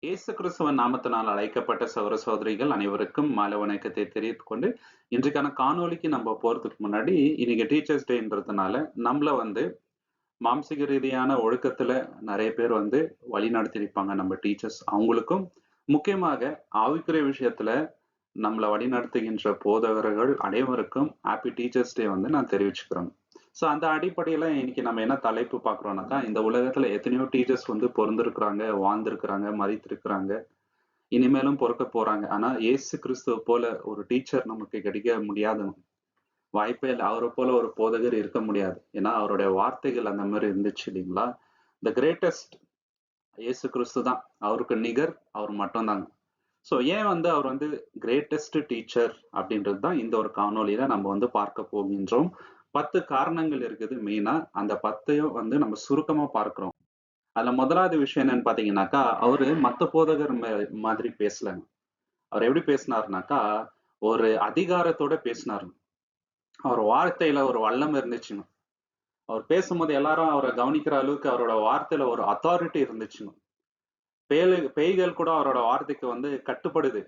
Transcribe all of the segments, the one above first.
இயேசு கிறிஸ்துவன் நாமத்தினால் அழைக்கப்பட்ட சகோதர சகோதரிகள் அனைவருக்கும் மாலை வணக்கத்தை தெரிவித்துக் கொண்டு இன்றைக்கான காணொளிக்கு நம்ம போறதுக்கு முன்னாடி இன்னைக்கு டீச்சர்ஸ் டேன்றதுனால நம்மள மாம்சிக ரீதியான ஒழுக்கத்துல நிறைய பேர் வழி நடத்திருப்பாங்க நம்ம டீச்சர்ஸ். அவங்களுக்கும் முக்கியமாக ஆவிக்குரிய விஷயத்துல நம்மளை வழிநடத்துகின்ற போதகர்கள் அனைவருக்கும் ஹாப்பி டீச்சர்ஸ் டே நான் தெரிவிச்சுக்கிறோம். ஸோ அந்த அடிப்படையில இன்னைக்கு நம்ம என்ன தலைப்பு பார்க்குறோம்னாக்கா, இந்த உலகத்துல எத்தனையோ டீச்சர்ஸ் பொறந்திருக்கிறாங்க, வாழ்ந்திருக்கிறாங்க, மதித்திருக்கிறாங்க, இனிமேலும் பொறுக்க போறாங்க. ஆனா இயேசு கிறிஸ்துவ போல ஒரு டீச்சர் நமக்கு கிடைக்க முடியாது, வாய்ப்பே இல்லை. அவரை போல ஒரு போதகர் இருக்க முடியாது. ஏன்னா அவருடைய வார்த்தைகள் அந்த மாதிரி இருந்துச்சு இல்லைங்களா. த கிரேட்டஸ்ட் இயேசு கிறிஸ்து தான், அவருக்கு நிகர் அவர் மட்டும்தாங்க. ஸோ ஏன் அவர் கிரேட்டஸ்ட் டீச்சர் அப்படின்றது தான் இந்த ஒரு காணொலியில நம்ம பார்க்க போகின்றோம். 10 காரணங்கள் இருக்குது மெயினா. அந்த 10ஐயும் நம்ம சுருக்கமா பார்க்கிறோம். அதுல முதலாவது விஷயம் என்னன்னு பாத்தீங்கன்னாக்கா, அவரு மத்த போதகர் மாதிரி பேசலங்க. அவர் எப்படி பேசினாருனாக்கா, ஒரு அதிகாரத்தோட பேசினாரு. அவர் வார்த்தையில ஒரு வல்லம் இருந்துச்சுங்க. அவர் பேசும்போது எல்லாரும் அவரை கவனிக்கிற அளவுக்கு அவரோட வார்த்தையில ஒரு அத்தாரிட்டி இருந்துச்சுங்க. பேய்கள் கூட அவரோட வார்த்தைக்கு கட்டுப்படுது.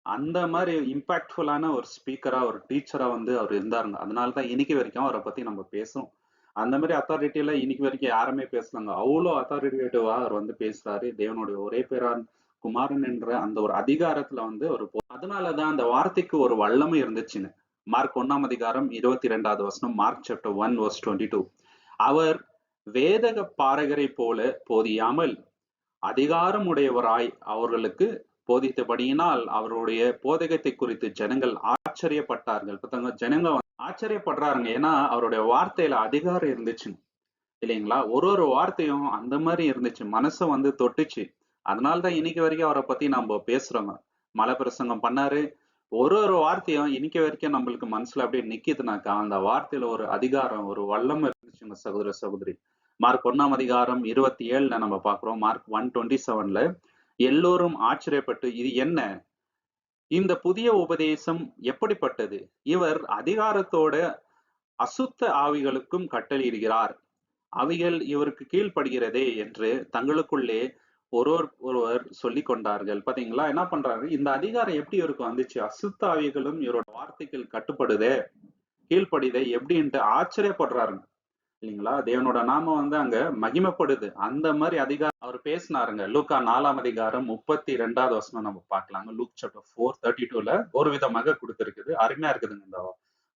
அந்த மாதிரி இம்பாக்ட்ஃபுல்லான ஒரு ஸ்பீக்கரா, ஒரு டீச்சரா அவர் இருந்தாருங்க. அதனாலதான் இன்னைக்கு வரைக்கும் அவரை பத்தி நம்ம பேசுறோம். அந்த மாதிரி அத்தாரிட்டியில இன்னைக்கு வரைக்கும் யாருமே பேசலாங்க. அவ்வளோ அத்தாரிட்டேட்டிவா அவர் பேசுறாரு. தேவனுடைய ஒரே பேரான் குமாரன் என்ற அந்த ஒரு அதிகாரத்துல ஒரு அதனாலதான் அந்த வார்த்தைக்கு ஒரு வல்லமை இருந்துச்சுன்னு. மார்க் 1 அதிகாரம் 22வது வசனம், மார்க் சாப்டர் 1 verse 22. அவர் வேதக பாரகரை போல போதியாமல் அதிகாரம் உடையவராய் அவர்களுக்கு போதித்தபடியினால் அவருடைய போதகத்தை குறித்து ஜனங்கள் ஆச்சரியப்பட்டார்கள். ஜனங்க ஆச்சரியப்படுறாருங்க. ஏன்னா அவருடைய வார்த்தையில அதிகாரம் இருந்துச்சு இல்லைங்களா. ஒரு வார்த்தையும் அந்த மாதிரி இருந்துச்சு, மனசை தொட்டுச்சு. அதனாலதான் இன்னைக்கு வரைக்கும் அவரை பத்தி நம்ம பேசுறோங்க. மலை பிரசங்கம் பண்ணாரு. ஒரு வார்த்தையும் இன்னைக்கு வரைக்கும் நம்மளுக்கு மனசுல அப்படியே நிக்குதுனாக்கா, அந்த வார்த்தையில ஒரு அதிகாரம், ஒரு வல்லம் இருந்துச்சுங்க சகோதர சகோதரி. மார்க் 1 அதிகாரம் 27ல நம்ம பாக்குறோம். மார்க் 1:27ல எல்லோரும் ஆச்சரியப்பட்டு, இது என்ன, இந்த புதிய உபதேசம் எப்படிப்பட்டது, இவர் அதிகாரத்தோட அசுத்த ஆவிகளுக்கும் கட்டளையிடுகிறார், அவைகள் இவருக்கு கீழ்ப்படுகிறதே என்று தங்களுக்குள்ளே ஒருவர் சொல்லிக் கொண்டார்கள். பாத்தீங்களா, என்ன பண்றாரு, இந்த அதிகாரம் எப்படி இவருக்கு வந்துச்சு, அசுத்த ஆவிகளும் இவரோட வார்த்தைகள் கட்டுப்படுதே, கீழ்ப்படிதே எப்படின்ட்டு ஆச்சரியப்படுறாருங்க இல்லைங்களா. தேவனோட நாமம் அங்க மகிமைப்படுது. அந்த மாதிரி அதிகாரம் அவர் பேசினாருங்க. லூக்கா 4 அதிகாரம் 32வது வசனம் நம்ம பார்க்கலாங்க. லூக் சாப்டர் 4:32ல ஒரு விதமாக கொடுத்திருக்குது. அருமையா இருக்குதுங்க இந்த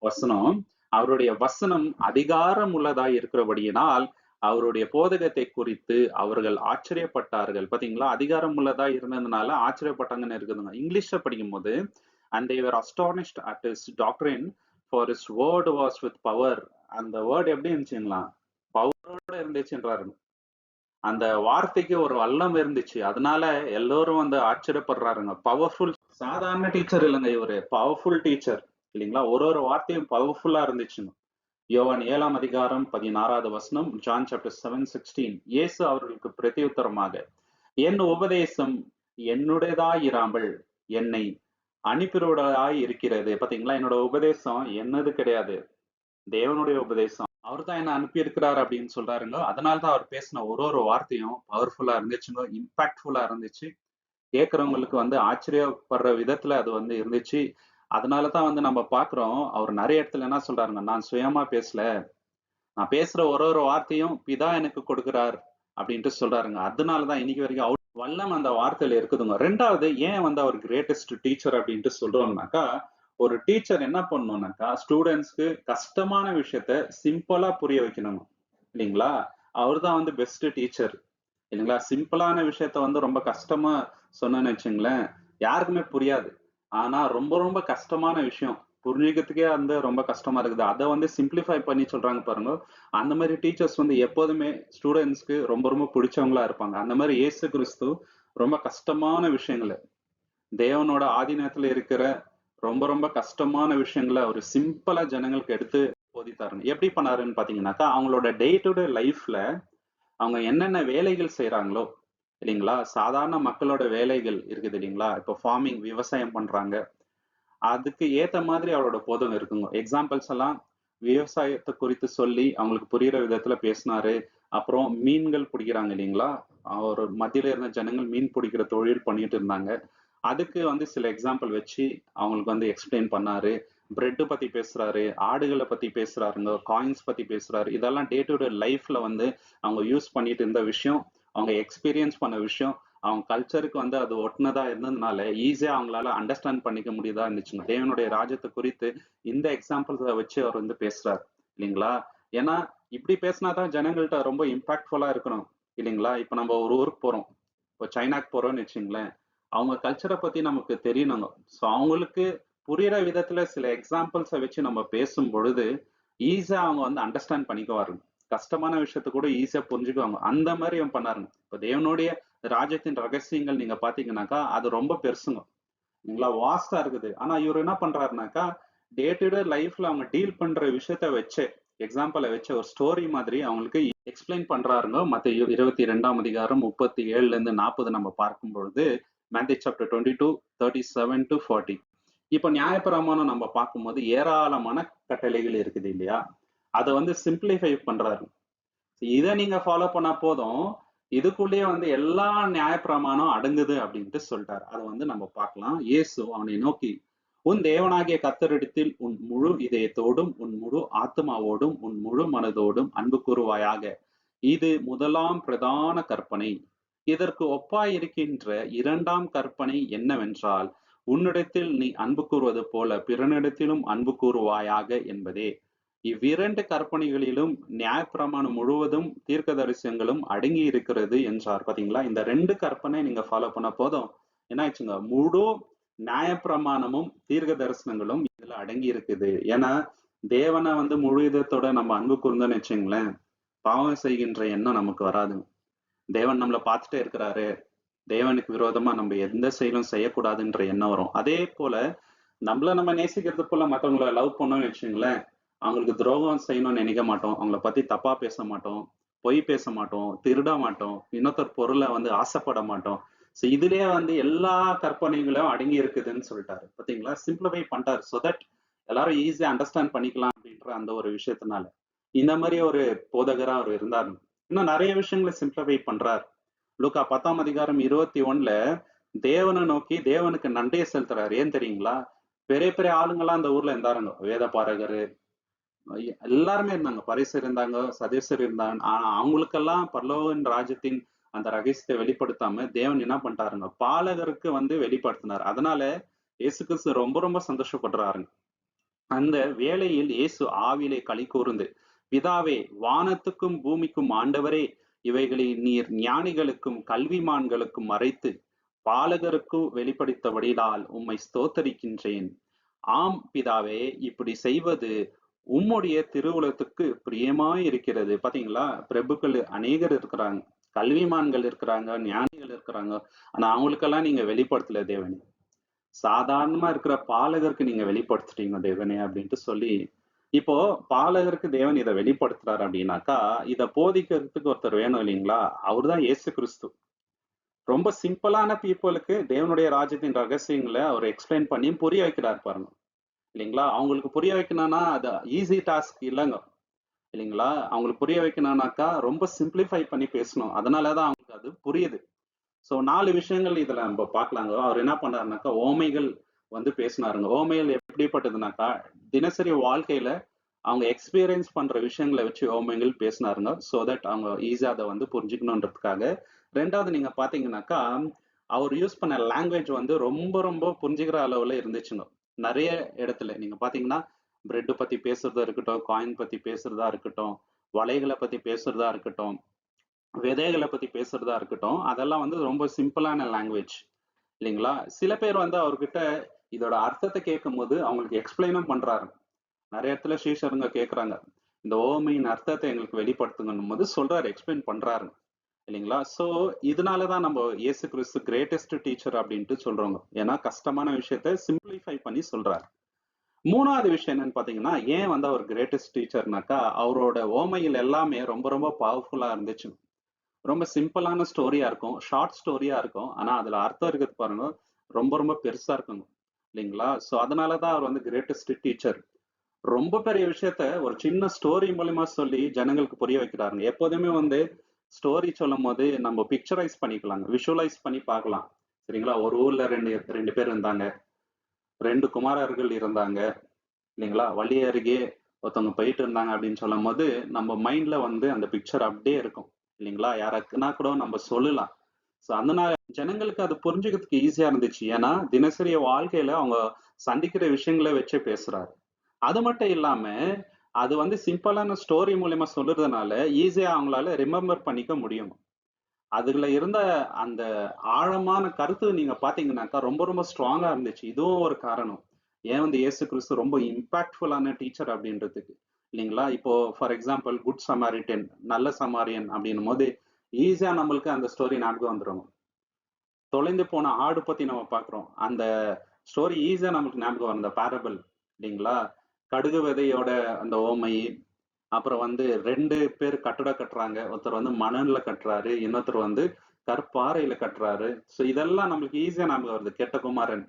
வசனம். அவருடைய வசனம் அதிகாரம் உள்ளதாய் இருக்கிறபடியினால் அவருடைய போதகத்தை குறித்து அவர்கள் ஆச்சரியப்பட்டார்கள். பாத்தீங்களா, அதிகாரம் உள்ளதா இருந்ததுனால ஆச்சரியப்பட்டாங்கன்னு இருக்குதுங்க. இங்கிலீஷ்ல படிக்கும் போது, and they were astonished at his doctrine, for his word was with power. அந்த வேர்ட் எப்படி இருந்துச்சுங்களா, பவரோட இருந்துச்சுன்றாரு. அந்த வார்த்தைக்கு ஒரு வல்லம் இருந்துச்சு. அதனால எல்லோரும் ஆச்சரியப்படுறாருங்க. பவர்ஃபுல், சாதாரண டீச்சர் இல்லைங்க இவரு, பவர்ஃபுல் டீச்சர் இல்லைங்களா. ஒரு வார்த்தையும் பவர்ஃபுல்லா இருந்துச்சுங்க. யோவான் 7 அதிகாரம் 16வது வசனம், ஜான் சாப்டர் 7:16. இயேசு அவர்களுக்கு பிரதியுத்தரமாக, என் உபதேசம் என்னுடையதாயிராமல் என்னை அனுப்பினவராய் இருக்கிறது. பாத்தீங்களா, என்னோட உபதேசம் என்னது கிடையாது, தேவனுடைய உபதேசம். அவர் தான் என்ன அனுப்பி இருக்கிறார் அப்படின்னு சொல்றாருங்க. அதனாலதான் அவர் பேசின ஒரு வார்த்தையும் பவர்ஃபுல்லா இருந்துச்சுங்க, இம்பாக்ட்ஃபுல்லா இருந்துச்சு. கேட்கறவங்களுக்கு ஆச்சரியப்படுற விதத்துல அது இருந்துச்சு. அதனாலதான் நம்ம பாக்குறோம், அவர் நிறைய இடத்துல என்ன சொல்றாருங்க, நான் சுயமா பேசல, நான் பேசுற ஒரு வார்த்தையும் பிதா எனக்கு கொடுக்கிறார் அப்படின்ட்டு சொல்றாருங்க. அதனாலதான் இன்னைக்கு வரைக்கும் வல்லம் அந்த வார்த்தையில இருக்குதுங்க. ரெண்டாவது, ஏன் அவர் கிரேட்டஸ்ட் டீச்சர் அப்படின்ட்டு சொல்றோம்னாக்கா, ஒரு டீச்சர் என்ன பண்ணணும்னாக்கா, ஸ்டூடெண்ட்ஸ்க்கு கஷ்டமான விஷயத்த சிம்பிளா புரிய வைக்கணும் இல்லைங்களா. அவர் தான் பெஸ்ட் டீச்சர் இல்லைங்களா. சிம்பிளான விஷயத்த ரொம்ப கஷ்டமா சொன்னேன்னு வச்சுங்களேன், யாருக்குமே புரியாது. ஆனா ரொம்ப ரொம்ப கஷ்டமான விஷயம் புரிஞ்சுக்கிறதுக்கே ரொம்ப கஷ்டமா இருக்குது. அதை சிம்பிளிஃபை பண்ணி சொல்றாங்க பாருங்க. அந்த மாதிரி டீச்சர்ஸ் எப்போதுமே ஸ்டூடெண்ட்ஸ்க்கு ரொம்ப ரொம்ப பிடிச்சவங்களா இருப்பாங்க. அந்த மாதிரி இயேசு கிறிஸ்து ரொம்ப கஷ்டமான விஷயங்களை, தேவனோட ஆதீனத்துல இருக்கிற ரொம்ப ரொம்ப கஷ்டமான விஷயங்களை அவர் சிம்பிளா ஜனங்களுக்கு எடுத்து போதித்தாருங்க. எப்படி பண்ணாருன்னு பாத்தீங்கன்னாக்கா, அவங்களோட டே டு டே லைஃப்ல அவங்க என்னென்ன வேலைகள் செய்யறாங்களோ இல்லைங்களா, சாதாரண மக்களோட வேலைகள் இருக்குது இல்லைங்களா. இப்போ ஃபார்மிங், விவசாயம் பண்றாங்க, அதுக்கு ஏத்த மாதிரி அவரோட போதகம் இருக்குங்க. எக்ஸாம்பிள்ஸ் எல்லாம் விவசாயத்தை குறித்து சொல்லி அவங்களுக்கு புரியுற விதத்துல பேசினாரு. அப்புறம் மீன்கள் பிடிக்கிறாங்க இல்லைங்களா? ஒரு மத்தியில இருந்த ஜனங்கள் மீன் பிடிக்கிற தொழில் பண்ணிட்டு இருந்தாங்க. அதுக்கு வந்து சில எக்ஸாம்பிள் வச்சு அவங்களுக்கு வந்து எக்ஸ்பிளைன் பண்ணாரு. பிரெட் பத்தி பேசுறாரு, ஆடுகள பத்தி பேசுறாருங்க, காயின்ஸ் பத்தி பேசுறாரு. இதெல்லாம் டே டு டே லைஃப்ல வந்து அவங்க யூஸ் பண்ணிட்டு இருந்த விஷயம், அவங்க எக்ஸ்பீரியன்ஸ் பண்ண விஷயம், அவங்க கல்ச்சருக்கு வந்து அது ஒட்டுனதா இருந்ததுனால ஈஸியா அவங்களால அண்டர்ஸ்டாண்ட் பண்ணிக்க முடியுதா இருந்துச்சுங்க. தேவனுடைய ராஜ்யத்தை குறித்து இந்த எக்ஸாம்பிள்ஸ வச்சு அவர் வந்து பேசுறாரு இல்லைங்களா? ஏன்னா இப்படி பேசினாதான் ஜனங்கள்ட்ட ரொம்ப இம்பாக்ட்ஃபுல்லா இருக்கணும் இல்லைங்களா? இப்ப நம்ம ஒரு ஊருக்கு போறோம். இப்போ சைனாக்கு போறோம்னு வச்சுங்களேன். அவங்க கல்ச்சரை பத்தி நமக்கு தெரியணுங்க. ஸோ அவங்களுக்கு புரியுற விதத்துல சில எக்ஸாம்பிள்ஸை வச்சு நம்ம பேசும் பொழுது ஈஸியா அவங்க வந்து அண்டர்ஸ்டாண்ட் பண்ணிக்குவாருங்க. கஷ்டமான விஷயத்த கூட ஈஸியா புரிஞ்சுக்குவாங்க. அந்த மாதிரி அவன் பண்ணாருங்க. இப்போ தேவனுடைய ராஜ்யத்தின் ரகசியங்கள் நீங்க பாத்தீங்கன்னாக்கா அது ரொம்ப பெருசுங்க. இல்லைங்களா? வாஸ்டா இருக்குது. ஆனா இவர் என்ன பண்றாருனாக்கா டே டு டே லைஃப்ல அவங்க டீல் பண்ற விஷயத்த வச்சு எக்ஸாம்பிளை வச்சு ஒரு ஸ்டோரி மாதிரி அவங்களுக்கு எக்ஸ்பிளைன் பண்றாருங்க. மத்த 22ஆம் அதிகாரம் 37ல இருந்து 40 நம்ம பார்க்கும் பொழுது மேத்யூ சாப்டர் 22 37 to 40. இப்போ நியாயப்பிரமாணம் நம்ம பார்க்கும்போது ஏராளமான கட்டளைகள் இருக்குது இல்லையா? அதை வந்து சிம்பிளிஃபை பண்றாரு. இதை நீங்க ஃபாலோ பண்ணா போதும், இதுக்குள்ளேயே வந்து எல்லா நியாயப்பிரமாணம் அடங்குது அப்படின்ட்டு சொல்லிட்டாரு. அதை வந்து நம்ம பார்க்கலாம். இயேசு அவனை நோக்கி, உன் தேவனாகிய கர்த்தரிடத்தில் உன் முழு இதயத்தோடும் உன் முழு ஆத்மாவோடும் உன் முழு மனதோடும் அன்பு கூறுவாயாக. இது முதலாம் பிரதான கற்பனை. இதற்கு ஒப்பாயிருக்கின்ற இரண்டாம் கற்பனை என்னவென்றால், உன்னிடத்தில் நீ அன்பு கூறுவது போல பிறனிடத்திலும் அன்பு கூறுவாயாக என்பதே. இவ்விரண்டு கற்பனைகளிலும் நியாயப்பிரமாணம் முழுவதும் தீர்க்க தரிசனங்களும் அடங்கி இருக்கிறது என்றார். பாத்தீங்களா? இந்த ரெண்டு கற்பனை நீங்க ஃபாலோ பண்ண போதும் என்ன ஆச்சுங்க, முழு நியாயப்பிரமாணமும் தீர்க்க தரிசனங்களும் இதுல அடங்கி இருக்குது. ஏன்னா தேவனை வந்து முழு இதத்தோட நம்ம அன்பு கூர்ந்தோன்னு வச்சுங்களேன், பாவம் செய்கின்ற எண்ணம் நமக்கு வராதுங்க. தேவன் நம்மளை பார்த்துட்டே இருக்கிறாரு, தேவனுக்கு விரோதமா நம்ம எந்த செயலும் செய்யக்கூடாதுன்ற எண்ணம் வரும். அதே போல நம்மள நம்ம நேசிக்கிறது போல மற்றவங்களை லவ் பண்ணோம்னு வச்சுங்களேன், அவங்களுக்கு துரோகம் செய்யணும்னு நினைக்க மாட்டோம், அவங்கள பத்தி தப்பா பேச மாட்டோம், பொய் பேச மாட்டோம், திருட மாட்டோம், இன்னொருத்தர் பொருளை வந்து ஆசைப்பட மாட்டோம். ஸோ இதுலயே வந்து எல்லா கற்பனைகளும் அடங்கி இருக்குதுன்னு சொல்லிட்டாரு. பாத்தீங்களா? சிம்பிளிஃபை பண்ணிட்டாரு. ஸோ தட் எல்லாரும் ஈஸியா அண்டர்ஸ்டாண்ட் பண்ணிக்கலாம் அப்படின்ற அந்த ஒரு விஷயத்தினால இந்த மாதிரி ஒரு போதகரா அவர் இருந்தாரு. இன்னும் நிறைய விஷயங்களை சிம்பிளிஃபை பண்றாரு. லூக்கா 10ஆம் அதிகாரம் 21ல தேவனை நோக்கி தேவனுக்கு நன்றியை செலுத்துறாரு. ஏன் தெரியுங்களா? பெரிய பெரிய ஆளுங்கெல்லாம் அந்த ஊர்ல இருந்தாருங்க. வேத பாரகரு எல்லாருமே இருந்தாங்க. பரிசர் இருந்தாங்க, சதேசர் இருந்தாங்க. ஆனா அவங்களுக்கெல்லாம் பரலோகன் ராஜ்யத்தின் அந்த ரகசியத்தை வெளிப்படுத்தாம தேவன் என்ன பண்ணிட்டாருங்க, பாலகருக்கு வந்து வெளிப்படுத்தினார். அதனால இயேசு கிறிஸ்து ரொம்ப ரொம்ப சந்தோஷப்படுறாருங்க. அந்த வேளையில் இயேசு ஆவிலே களி கூர்ந்து, பிதாவே, வானத்துக்கும் பூமிக்கும் ஆண்டவரே, இவைகளை நீர் ஞானிகளுக்கும் கல்விமான்களுக்கும் மறைத்து பாலகருக்கு வெளிப்படுத்தபடியால் உம்மை ஸ்தோத்தரிக்கின்றேன். ஆம் பிதாவே, இப்படி செய்வது உம்முடைய திருவுலத்துக்கு பிரியமாய் இருக்கிறது. பாத்தீங்களா? பிரபுக்கள் அநேகர் இருக்கிறாங்க, கல்விமான்கள் இருக்கிறாங்க, ஞானிகள் இருக்கிறாங்க. ஆனா அவங்களுக்கெல்லாம் நீங்க வெளிப்படுத்தல தேவனே. சாதாரணமா இருக்கிற பாலகருக்கு நீங்க வெளிப்படுத்துறீங்க தேவனே அப்படின்ட்டு சொல்லி, இப்போ பாலகருக்கு தேவன் இதை வெளிப்படுத்துறாரு அப்படின்னாக்கா, இதை போதிக்கிறதுக்கு ஒருத்தர் வேணும் இல்லைங்களா? அவர்தான் இயேசு கிறிஸ்து. ரொம்ப சிம்பிளான பீப்புளுக்கு தேவனுடைய ராஜ்யத்தின் ரகசியங்களை அவர் எக்ஸ்பிளைன் பண்ணி புரிய வைக்கிறார் பாருங்க இல்லைங்களா? அவங்களுக்கு புரிய வைக்கணும்னா அது ஈஸி டாஸ்க் இல்லைங்க இல்லைங்களா? அவங்களுக்கு புரிய வைக்கணும்னாக்கா ரொம்ப சிம்பிளிஃபை பண்ணி பேசணும். அதனாலதான் அவங்களுக்கு அது புரியுது. ஸோ 4 விஷயங்கள் இதுல நம்ம பார்க்கலாங்க. அவர் என்ன பண்ணாருனாக்கா ஓமைகள் வந்து பேசினாருங்க. ஓமைகள் எப்படிப்பட்டதுனாக்கா தினசரி வாழ்க்கையில அவங்க எக்ஸ்பீரியன்ஸ் பண்ற விஷயங்களை வச்சு ஓமைகள் பேசினாருங்க. ஸோ தட் அவங்க ஈஸியா அதை வந்து புரிஞ்சுக்கணுன்றதுக்காக. ரெண்டாவது நீங்க பாத்தீங்கன்னாக்கா அவர் யூஸ் பண்ண லாங்குவேஜ் வந்து ரொம்ப ரொம்ப புரிஞ்சுக்கிற அளவுல இருந்துச்சுங்க. நிறைய இடத்துல நீங்க பாத்தீங்கன்னா பிரெட் பத்தி பேசுறதா இருக்கட்டும், காயின் பத்தி பேசுறதா இருக்கட்டும், வலைகளை பத்தி பேசுறதா இருக்கட்டும், விதைகளை பத்தி பேசுறதா இருக்கட்டும், அதெல்லாம் வந்து ரொம்ப சிம்பிளான லாங்குவேஜ் இல்லைங்களா? சில பேர் வந்து அவர்கிட்ட இதோட அர்த்தத்தை கேட்கும் போது அவங்களுக்கு எக்ஸ்பிளைனும் பண்றாரு. நிறைய இடத்துல ஸ்ரீஷருங்க கேட்கறாங்க, இந்த ஓமையின் அர்த்தத்தை எங்களுக்கு வெளிப்படுத்துங்கன்னும் போது சொல்றாரு, எக்ஸ்பிளைன் பண்றாரு இல்லைங்களா? சோ இதனாலதான் நம்ம இயேசு கிறிஸ்து கிரேட்டஸ்ட் டீச்சர் அப்படின்ட்டு சொல்றோங்க. ஏன்னா கஷ்டமான விஷயத்த சிம்பிளிஃபை பண்ணி சொல்றாரு. மூணாவது விஷயம் என்னன்னு பாத்தீங்கன்னா, ஏன் வந்து அவர் கிரேட்டஸ்ட் டீச்சர்னாக்கா அவரோட ஓமையில் எல்லாமே ரொம்ப ரொம்ப பவர்ஃபுல்லா இருந்துச்சு. ரொம்ப சிம்பிளான ஸ்டோரியா இருக்கும், ஷார்ட் ஸ்டோரியா இருக்கும். ஆனா அதுல அர்த்தம் இருக்குது பாருங்க, ரொம்ப ரொம்ப பெருசா இருக்குங்க இல்லைங்களா? சோ அதனாலதான் அவர் வந்து கிரேட்டஸ்ட் டீச்சர். ரொம்ப பெரிய விஷயத்த ஒரு சின்ன ஸ்டோரி மூலியமா சொல்லி ஜனங்களுக்கு புரிய வைக்கிறாருங்க. எப்போதுமே வந்து ஸ்டோரி சொல்லும் போது நம்ம பிக்சரைஸ் பண்ணிக்கலாங்க, விஷுவலைஸ் பண்ணி பார்க்கலாம். சரிங்களா? ஒரு ஊர்ல ரெண்டு ரெண்டு பேர் இருந்தாங்க, ரெண்டு குமாரர்கள் இருந்தாங்க, இல்லைங்களா? வழி அருகே ஒருத்தவங்க போயிட்டு இருந்தாங்க அப்படின்னு சொல்லும் போது நம்ம மைண்ட்ல வந்து அந்த பிக்சர் அப்படியே இருக்கும், இல்லைங்களா? யாருக்குன்னா கூட நம்ம சொல்லலாம். ஸோ அதனால ஜனங்களுக்கு அது புரிஞ்சுக்கிறதுக்கு ஈஸியா இருந்துச்சு. ஏன்னா தினசரி வாழ்க்கையில அவங்க சந்திக்கிற விஷயங்களை வச்சே பேசுறாரு. அது மட்டும் இல்லாம அது வந்து சிம்பிளான ஸ்டோரி மூலியமா சொல்றதுனால ஈஸியா அவங்களால ரிமெம்பர் பண்ணிக்க முடியும். அதுல இருந்த அந்த ஆழமான கருத்து நீங்க பாத்தீங்கன்னாக்கா ரொம்ப ரொம்ப ஸ்ட்ராங்கா இருந்துச்சு. இதுவும் ஒரு காரணம். ஏன் வந்து இயேசு கிறிஸ்து ரொம்ப இம்பாக்ட்ஃபுல்லான டீச்சர் அப்படின்றதுக்கு, இல்லைங்களா? இப்போ ஃபார் எக்ஸாம்பிள் குட் சமாரிட்டன், நல்ல சமாரியன் அப்படின்னும் போது ஈஸியா நம்மளுக்கு அந்த ஸ்டோரி ஞாபகம் வந்துரும். தொலைந்து போன ஆடு பத்தி நம்ம பாக்குறோம். அந்த ஸ்டோரி ஈஸியா நமக்கு ஞாபகம் வரும். அந்த பேரபிள், இல்லைங்களா? கடுகு விதையோட அந்த ஓமை, அப்புறம் வந்து 2 பேர் கட்டடம் கட்டுறாங்க. ஒருத்தர் வந்து மணல்ல கட்டுறாரு, இன்னொருத்தர் வந்து கற்பாறையில கட்டுறாரு. ஸோ இதெல்லாம் நம்மளுக்கு ஈஸியா ஞாபகம் வருது. கெட்ட குமாரன்.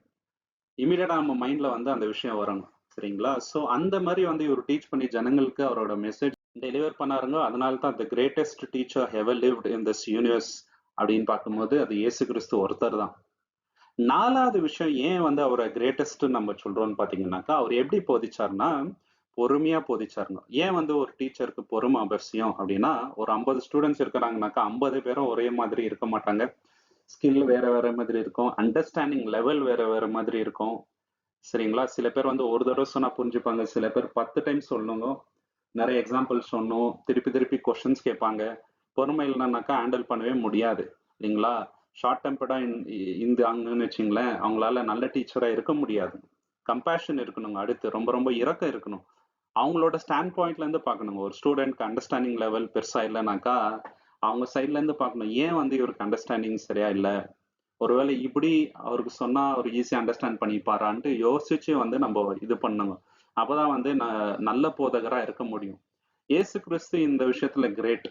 இமிடியேட்டா நம்ம மைண்ட்ல வந்து அந்த விஷயம் வரும். சரிங்களா? ஸோ அந்த மாரி வந்து இவரு டீச் பண்ணி ஜனங்களுக்கு அவரோட மெசேஜ் டெலிவர் பண்ணாருங்க. அதனால தான் the greatest teacher ever lived in this universe அப்படின்னு பார்க்கும்போது அது இயேசு கிறிஸ்து ஒருத்தர் தான். 4வது விஷயம் ஏன் வந்து அவரை கிரேட்டஸ்ட் நம்ம சொல்றோம்னு பாத்தீங்கன்னாக்கா, அவர் எப்படி போதிச்சாருன்னா, பொறுமையா போதிச்சாருங்க. ஏன் வந்து ஒரு டீச்சருக்கு பொறுமை அவசியம் அப்படின்னா, ஒரு 50 ஸ்டூடெண்ட்ஸ் இருக்கிறாங்கனாக்கா 50 பேரும் ஒரே மாதிரி இருக்க மாட்டாங்க. ஸ்கில் வேற வேற மாதிரி இருக்கும். அண்டர்ஸ்டாண்டிங் லெவல் வேற வேற மாதிரி இருக்கும். சரிங்களா? சில பேர் வந்து ஒரு தடவை சொன்னா புரிஞ்சுப்பாங்க. சில பேர் 10 டைம் சொல்லணும். நிறைய எக்ஸாம்பிள் சொன்னோம். திருப்பி திருப்பி கொஸ்டின்ஸ் கேட்பாங்க. பொறுமை இல்லைனாக்கா ஹேண்டில் பண்ணவே முடியாது, இல்லைங்களா? ஷார்ட் டெம்பர்டா இருந்தாங்கன்னு வச்சுங்களேன், அவங்களால நல்ல டீச்சரா இருக்க முடியாது. கம்பேஷன் இருக்கணுங்க. அடுத்து ரொம்ப ரொம்ப இரக்கம் இருக்கணும். அவங்களோட ஸ்டாண்ட் பாயிண்ட்ல இருந்து பார்க்கணுங்க. ஒரு ஸ்டூடெண்ட்க்கு அண்டர்ஸ்டாண்டிங் லெவல் பெருசா இல்லைனாக்கா அவங்க சைட்ல இருந்து பார்க்கணும். ஏன் வந்து இவருக்கு அண்டர்ஸ்டாண்டிங் சரியா இல்லை, ஒருவேளை இப்படி அவருக்கு சொன்னா அவர் ஈஸியா அண்டர்ஸ்டாண்ட் பண்ணிப்பாரான்ட்டு யோசிச்சு வந்து நம்ம இது பண்ணுங்க. அப்பதான் வந்து நல்ல போதகரா இருக்க முடியும். இயேசு கிறிஸ்து இந்த விஷயத்துல கிரேட்,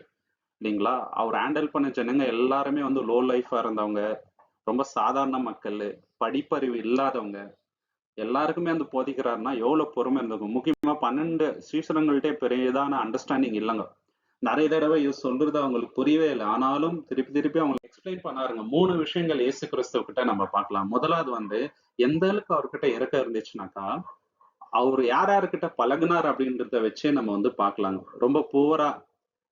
இல்லைங்களா? அவர் ஹேண்டில் பண்ண ஜனங்க எல்லாருமே வந்து லோ லைஃபா இருந்தவங்க, ரொம்ப சாதாரண மக்கள், படிப்பறிவு இல்லாதவங்க, எல்லாருக்குமே வந்து போதிக்கிறாருன்னா எவ்வளவு பொறுமை இருந்தவங்க. முக்கியமா 12 சீசனங்கள்ட்டே பெரியதான அண்டர்ஸ்டாண்டிங் இல்லைங்க. நிறைய தடவை இது சொல்றது அவங்களுக்கு புரியவே இல்லை. ஆனாலும் திருப்பி திருப்பி அவங்க எக்ஸ்பிளைன் பண்ணாருங்க. 3 விஷயங்கள் இயேசு கிறிஸ்துவ கிட்ட நம்ம பார்க்கலாம். முதலாவது வந்து எந்த அளவுக்கு அவர்கிட்ட இறக்கம் இருந்துச்சுனாக்கா, அவர் யார் யாருக்கிட்ட பழகுனார் அப்படின்றத வச்சே நம்ம வந்து பார்க்கலாங்க. ரொம்ப புவரா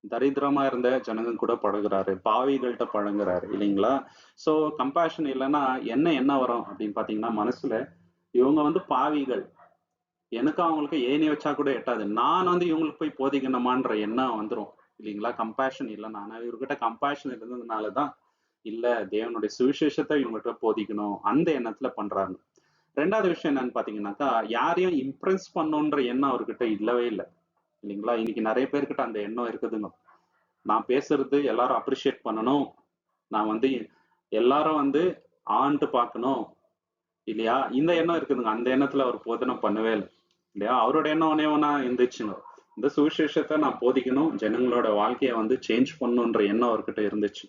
தரித்திரமா இருந்த ஜனங்க கூட பழகுறாரு, பாவிகள்கிட்ட பழகுறாரு, இல்லைங்களா? சோ கம்பேஷன் இல்லைன்னா என்ன வரும் அப்படின்னு பாத்தீங்கன்னா, மனசுல இவங்க வந்து பாவிகள், எனக்கு அவங்களுக்கு ஏணி வச்சா கூட எட்டாது, நான் வந்து இவங்களுக்கு போய் போதிக்கணுமான்ற எண்ணம் வந்துரும், இல்லைங்களா? கம்பேஷன் இல்லைன்னா. ஆனா இவர்கிட்ட கம்பேஷன் இருந்ததுனாலதான் இல்ல, தேவனுடைய சுவிசேஷத்தை இவங்ககிட்ட போதிக்கணும் அந்த எண்ணத்துல பண்றாங்க. 2வது விஷயம் என்னன்னு பாத்தீங்கன்னாக்கா, யாரையும் இம்ப்ரெஸ் பண்ணணுன்ற எண்ணம் அவர்கிட்ட இல்லவே இல்லை, இல்லைங்களா? இன்னைக்கு நிறைய பேர்கிட்ட அந்த எண்ணம் இருக்குதுங்க. நான் பேசுறது எல்லாரும் அப்ரிஷியேட் பண்ணணும், நான் வந்து எல்லாரும் வந்து ஆண்டு பார்க்கணும், இல்லையா? இந்த எண்ணம் இருக்குதுங்க. அந்த எண்ணத்துல அவர் போதனை பண்ணவே இல்லை, இல்லையா? அவரோட எண்ணம் ஒன்னே ஒன்னா இருந்துச்சுங்க, இந்த சுவிசேஷத்தை நான் போதிக்கணும், ஜனங்களோட வாழ்க்கையை வந்து சேஞ்ச் பண்ணணுன்ற எண்ணம் அவர்கிட்ட இருந்துச்சு.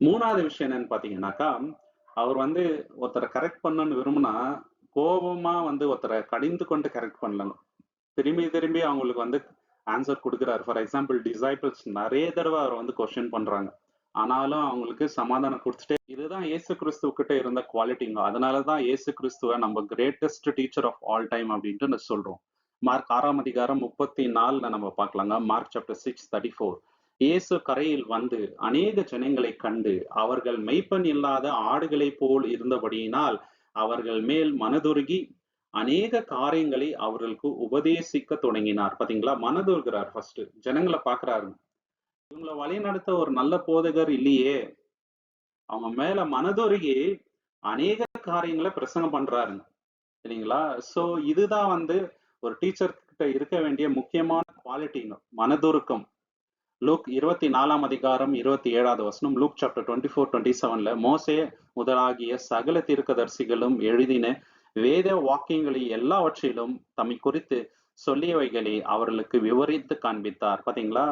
3வது விஷயம் என்னன்னு பாத்தீங்கன்னாக்கா, அவர் வந்து ஒருத்தரை கரெக்ட் பண்ணணும்னு விரும்பினா கோபமா வந்து ஒருத்தரை கடிந்து கொண்டு கரெக்ட் பண்ணலங்க. திரும்பி திரும்பி அவங்களுக்கு வந்து ஆன்சர் கொடுக்குறாரு. ஃபார் எக்ஸாம்பிள் டிசைபிள்ஸ் நிறைய தடவை அவர் வந்து கொஸ்டின் பண்றாங்க. ஆனாலும் அவங்களுக்கு சமாதானம் கொடுத்துட்டே. இதுதான் இயேசு கிறிஸ்துவ கிட்ட இருந்த குவாலிட்டிங்க. அதனாலதான் இயேசு கிறிஸ்துவ நம்ம greatest teacher of all time அப்படின்ட்டு நம்ம சொல்றோம். மார்க் 6ஆம் அதிகாரம் 34ல நம்ம பார்க்கலாங்க. Mark chapter 6:34. இயேசு கரையில் வந்து அநேக ஜனங்களை கண்டு அவர்கள் மெய்ப்பன் இல்லாத ஆடுகளைப் போல் இருந்தபடியினால் அவர்கள் மேல் மனதுருகி அநேக காரியங்களை அவர்களுக்கு உபதேசிக்க தொடங்கினார். பாத்தீங்களா? மனதுருகிறார். ஃபர்ஸ்ட் ஜனங்களை பாக்குறாரு. இவங்களை வழிநடத்த ஒரு நல்ல போதகர் இல்லையே, அவங்க மேல மனதுருகி அநேக காரியங்களை பிரசங்கம் பண்றாருங்க, சரிங்களா? சோ இதுதான் வந்து ஒரு டீச்சர் கிட்ட இருக்க வேண்டிய முக்கியமான குவாலிட்டிங்க, மனதுருக்கம். லூக் 24ஆம் அதிகாரம் 27வது வசனம். லூக் சாப்டர் 24:27ல மோசே முதலாகிய சகல தீர்க்கதரிசிகளும் எழுதின வேத வாக்கியங்களை எல்லாவற்றிலும் தம்மை குறித்து சொல்லியவைகளை அவர்களுக்கு விவரித்து காண்பித்தார். பாத்தீங்களா?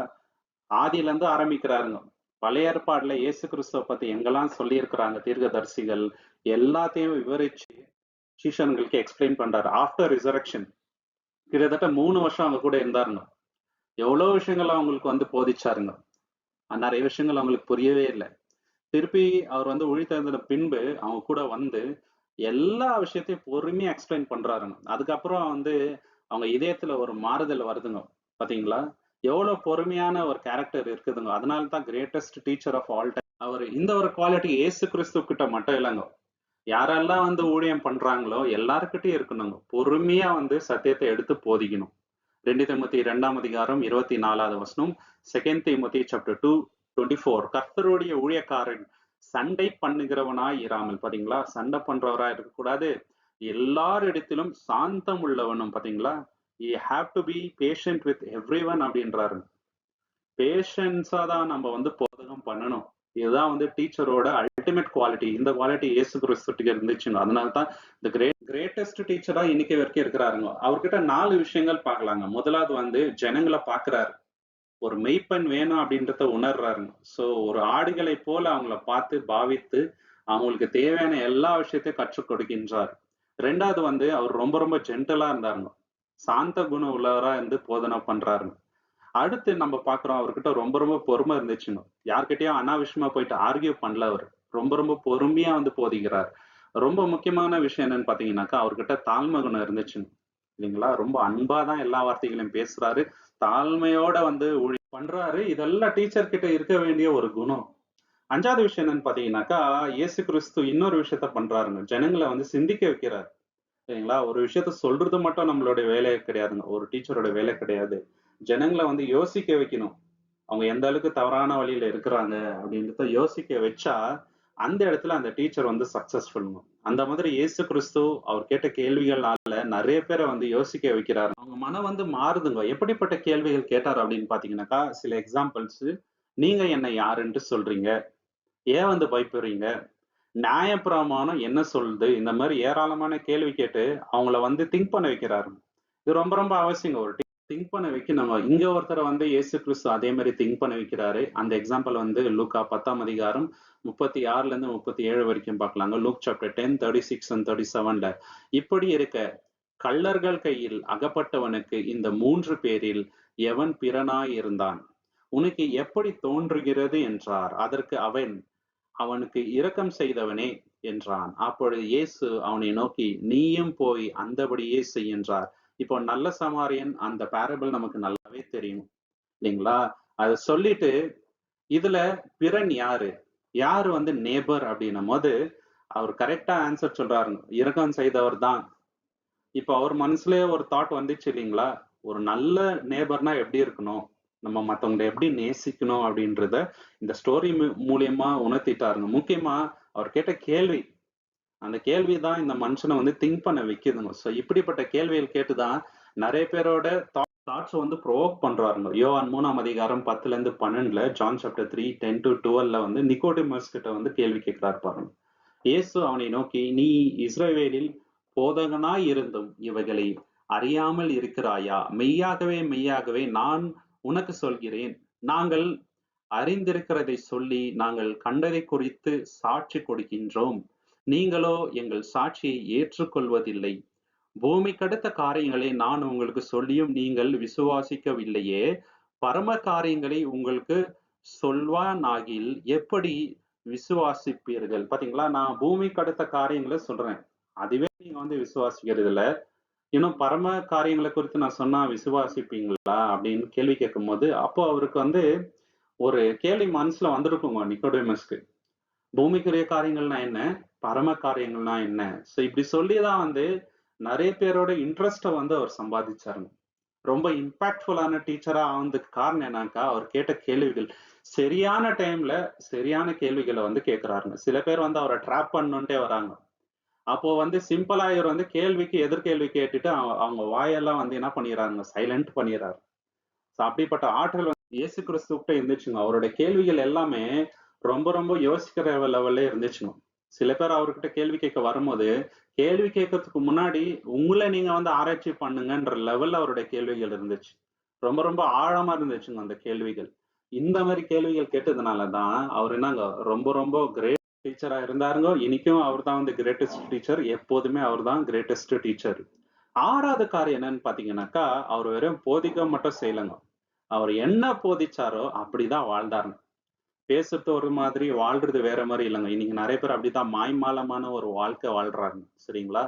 ஆதியில இருந்து ஆரம்பிக்கிறாருங்க. பழைய ஏற்பாடுல இயேசு கிறிஸ்துவ பத்தி எங்கெல்லாம் சொல்லி இருக்கிறாங்க தீர்க்கதரிசிகள் எல்லாத்தையும் விவரிச்சு சீஷன்களுக்கு எக்ஸ்பிளைன் பண்றாரு. ஆஃப்டர் ரிசரக்ஷன், கிட்டத்தட்ட 3 வருஷம் அவங்க கூட இருந்தாருங்க. எவ்வளோ விஷயங்கள் அவங்களுக்கு வந்து போதிச்சாருங்க. நிறைய விஷயங்கள் அவங்களுக்கு புரியவே இல்ல. திருப்பி அவர் வந்து உயிர்த்தெழுந்த பின்பு அவங்க கூட வந்து எல்லா விஷயத்தையும் பொறுமையா எக்ஸ்பிளைன் பண்றாருங்க. அதுக்கப்புறம் வந்து அவங்க இதயத்துல ஒரு மாறுதல் வருதுங்க. பாத்தீங்களா? எவ்வளவு பொறுமையான ஒரு கேரக்டர் இருக்குதுங்க. அதனால தான் greatest teacher of all time. அவர் இந்த ஒரு குவாலிட்டி இயேசு கிறிஸ்து கிட்ட மட்டும் இல்லைங்க. யாரெல்லாம் வந்து ஊழியம் பண்றாங்களோ எல்லார்கிட்டயும் இருக்கணுங்க. பொறுமையா வந்து சத்தியத்தை எடுத்து போதிக்கணும். 2 தீமோத்தேயு 2ஆம் அதிகாரம் 24வது வசனம், 2 தீமோத்தேயு சாப்டர் 2 24. கர்த்தருடைய ஊழியக்காரன் சண்டை பண்ணுகிறவனாய் இராமல், பாத்தீங்களா? சண்டை பண்றவரா இருக்கக்கூடாது. எல்லாரிடத்திலும் சாந்தம் உள்ளவனும், பாத்தீங்களா? you have to be patient with everyone அப்படின்றாரு. பேஷன்ஸா தான் நம்ம வந்து போதகம் பண்ணணும். இதுதான் வந்து டீச்சரோட அல்டிமேட் குவாலிட்டி. இந்த குவாலிட்டி இயேசு கிறிஸ்துக்கு இருந்துச்சுங்க. அதனால தான் இந்த கிரேட்டஸ்ட் டீச்சரா இன்னைக்கு வரைக்கும் இருக்கிறாருங்க. அவர்கிட்ட 4 விஷயங்கள் பார்க்கலாங்க. முதலாவது வந்து ஜனங்களை பார்க்கிறாரு. ஒரு மெய்ப்பெண் வேணும் அப்படின்றத உணர்றாருங்க. சோ ஒரு ஆடுகளை போல அவங்கள பார்த்து பாவித்து அவங்களுக்கு தேவையான எல்லா விஷயத்தையும் கற்றுக் கொடுக்கின்றார். 2வது வந்து அவர் ரொம்ப ரொம்ப ஜென்டலா இருந்தாருங்க. சாந்த குணம் உள்ளவரா இருந்து போதனை பண்றாருங்க. அடுத்து நம்ம பாக்குறோம் அவர்கிட்ட ரொம்ப ரொம்ப பொறுமை இருந்துச்சுங்க. யார்கிட்டயும் அனாவசியமா போயிட்டு ஆர்கியூ பண்ணல அவரு. ரொம்ப ரொம்ப பொறுமையா வந்து போதிக்கிறார். ரொம்ப முக்கியமான விஷயம் என்னன்னு பாத்தீங்கன்னாக்கா அவர்கிட்ட தாழ்மை குணம் இருந்துச்சுங்க. இல்லைங்களா? ரொம்ப அன்பா தான் எல்லா வார்த்தைகளையும் பேசுறாரு. தாழ்மையோட வந்து பண்றாரு. இதெல்லாம் டீச்சர் கிட்ட இருக்க வேண்டிய ஒரு குணம். 5வது விஷயம் என்னன்னு பாத்தீங்கன்னாக்கா இயேசு கிறிஸ்து இன்னொரு விஷயத்த பண்றாருங்க. ஜனங்களை வந்து சிந்திக்க வைக்கிறார். சரிங்களா? ஒரு விஷயத்த சொல்றது மட்டும் நம்மளுடைய வேலை கிடையாதுங்க. ஒரு டீச்சரோட வேலை கிடையாது. ஜனங்களை வந்து யோசிக்க வைக்கணும். அவங்க எந்த அளவுக்கு தவறான வழியில இருக்கிறாங்க அப்படின்றத யோசிக்க வச்சா அந்த இடத்துல அந்த டீச்சர் வந்து சக்சஸ்ஃபுல்ங்க. அந்த மாதிரி இயேசு கிறிஸ்து அவர் கேட்ட கேள்விகள்னால நிறைய பேரை வந்து யோசிக்க வைக்கிறாரு. அவங்க மனம் வந்து மாறுதுங்க. எப்படிப்பட்ட கேள்விகள் கேட்டார் அப்படின்னு பாத்தீங்கன்னாக்கா சில எக்ஸாம்பிள்ஸ். நீங்க என்ன யாருன்ட்டு சொல்றீங்க? ஏன் வந்து பயப்படுறீங்க? நியாயப்பிரமாணம் என்ன சொல்லுது? இந்த மாதிரி ஏராளமான கேள்வி கேட்டு அவங்கள வந்து திங்க் பண்ண வைக்கிறாரு. இது ரொம்ப ரொம்ப அவசியங்க. ஒரு திங்க் பண்ண வைக்கணும். இங்க ஒருத்தரை வந்து இயேசு கிறிஸ்து அதே மாதிரி திங்க் பண்ண வைக்கிறாரு. அந்த எக்ஸாம்பிள் வந்து லூக்கா 10ஆம் அதிகாரம் 36ல இருந்து 37 வரைக்கும் பார்க்கலாங்க. Look chapter 10, 36 and 37ல. இப்படி இருக்க கள்ளர்கள் கையில் அகப்பட்டவனுக்கு இந்த 3 பேரில் எவன் பிறனாய் இருந்தான்? உனக்கு எப்படி தோன்றுகிறது என்றார். அதற்கு அவன், அவனுக்கு இரக்கம் செய்தவனே என்றான். அப்பொழுது இயேசு அவனை நோக்கி, நீயும் போய் அந்தபடியே செய் என்றார். இப்போ நல்ல சமாரியன் அந்த பேரபிள் நமக்கு நல்லாவே தெரியும் இல்லைங்களா? அதை சொல்லிட்டு இதுல பிறன் யாரு? யாரு வந்து நேபர் அப்படின்னும் போது அவர் கரெக்டா ஆன்சர் சொல்றாரு. இரக்கம் செய்தவர் தான். இப்ப அவர் மனசுலயே ஒரு தாட் வந்துச்சு இல்லைங்களா? ஒரு நல்ல நேபர்னா எப்படி இருக்கணும்? நம்ம மத்தவங்களை எப்படி நேசிக்கணும் அப்படின்றத இந்த ஸ்டோரி மூலியமா உணர்த்திட்டாருங்க. முக்கியமா அவர் கேட்ட கேள்வி, அந்த கேள்விதான் இந்த மனுஷனை வந்து திங்க் பண்ண வைக்குதுங்க. சோ இப்படிப்பட்ட கேள்விகள் கேட்டுதான் நிறைய பேரோட தாட்ஸ் வந்து ப்ரோவோக் பண்றாருங்க. யோவான் 3ஆம் அதிகாரம் 10ல இருந்து 12ல, ஜான் சாப்டர் 3 10 to 12ல வந்து நிக்கோடிமஸ் கிட்ட வந்து கேள்வி கேட்கிறார் பாருங்க. இயேசு அவனை நோக்கி, நீ இஸ்ரவேலில் போதகனாய் இருந்தும் இவைகளை அறியாமல் இருக்கிறாயா? மெய்யாகவே மெய்யாகவே நான் உனக்கு சொல்கிறேன், நாங்கள் அறிந்திருக்கிறதை சொல்லி நாங்கள் கண்டதை குறித்து சாட்சி கொடுக்கின்றோம். நீங்களோ எங்கள் சாட்சியை ஏற்றுக்கொள்வதில்லை. பூமிக்கடுத்த காரியங்களை நான் உங்களுக்கு சொல்லியும் நீங்கள் விசுவாசிக்கவில்லையே. பரம காரியங்களை உங்களுக்கு சொல்வானாகில் எப்படி விசுவாசிப்பீர்கள்? பாத்தீங்களா? நான் பூமிக்கு அடுத்த காரியங்களை சொல்றேன். அதுவே நீங்க வந்து விசுவாசிக்கிறது இல்ல. இன்னும் பரம காரியங்களை குறித்து நான் சொன்னா விசுவாசிப்பீங்களா அப்படின்னு கேள்வி கேட்கும் போது, அப்போ அவருக்கு வந்து ஒரு கேள்வி மனசுல வந்திருக்குங்க நிக்கோடேமஸ்க்கு. பூமிக்குரிய காரியங்கள்னா என்ன? பரம காரியங்கள்னா என்ன? சோ இப்படி சொல்லிதான் வந்து நிறைய பேரோட இன்ட்ரெஸ்ட வந்து அவர் சம்பாதிச்சாருங்க. ரொம்ப இம்பாக்ட்ஃபுல்லான டீச்சரா ஆனதுக்கு காரணம் என்னக்கா அவர் கேட்ட கேள்விகள் சரியான டைம்ல சரியான கேள்விகளை வந்து கேட்கிறாருங்க. சில பேர் வந்து அவரை ட்ராப் பண்ணணுன்ட்டே வராங்க. அப்போ வந்து சிம்பிளா இவர் வந்து கேள்விக்கு எதிர்கேள்வி கேட்டுட்டு அவங்க வாயெல்லாம் வந்து என்ன பண்ணிடுறாங்க? சைலண்ட் பண்ணிடுறாரு. அப்படிப்பட்ட ஆற்றல் வந்து இயேசு கிறிஸ்துக்கிட்ட இருந்துச்சுங்க. அவருடைய கேள்விகள் எல்லாமே ரொம்ப ரொம்ப யோசிக்கிற லெவல்ல இருந்துச்சுங்க. சில பேர் அவர்கிட்ட கேள்வி கேட்க வரும்போது கேள்வி கேட்கறதுக்கு முன்னாடி உங்களை நீங்க வந்து ஆராய்ச்சி பண்ணுங்கன்ற லெவல்ல அவருடைய கேள்விகள் இருந்துச்சு. ரொம்ப ரொம்ப ஆழமா இருந்துச்சுங்க அந்த கேள்விகள். இந்த மாதிரி கேள்விகள் கேட்டதுனாலதான் அவர் என்னங்க ரொம்ப ரொம்ப கிரேட் டீச்சரா இருந்தாருங்க. இன்னைக்கும் அவர் தான் வந்து கிரேட்டஸ்ட் டீச்சர். எப்போதுமே அவர் தான் கிரேட்டஸ்ட் டீச்சர். 6வது காரியம் என்னன்னு பாத்தீங்கன்னாக்கா, அவர் வெறும் போதிக்க மட்டும் செய்யலங்க. அவர் என்ன போதிச்சாரோ அப்படிதான் வாழ்ந்தாருங்க. பேசுறது ஒரு மாதிரி, வாழ்றது வேற மாரி இல்லங்க. இன்னைக்கு நெறைய பேர் அப்படித்தான் மாய்மாலமான ஒரு வாழ்க்கை வாழ்றாங்க. சரிங்களா?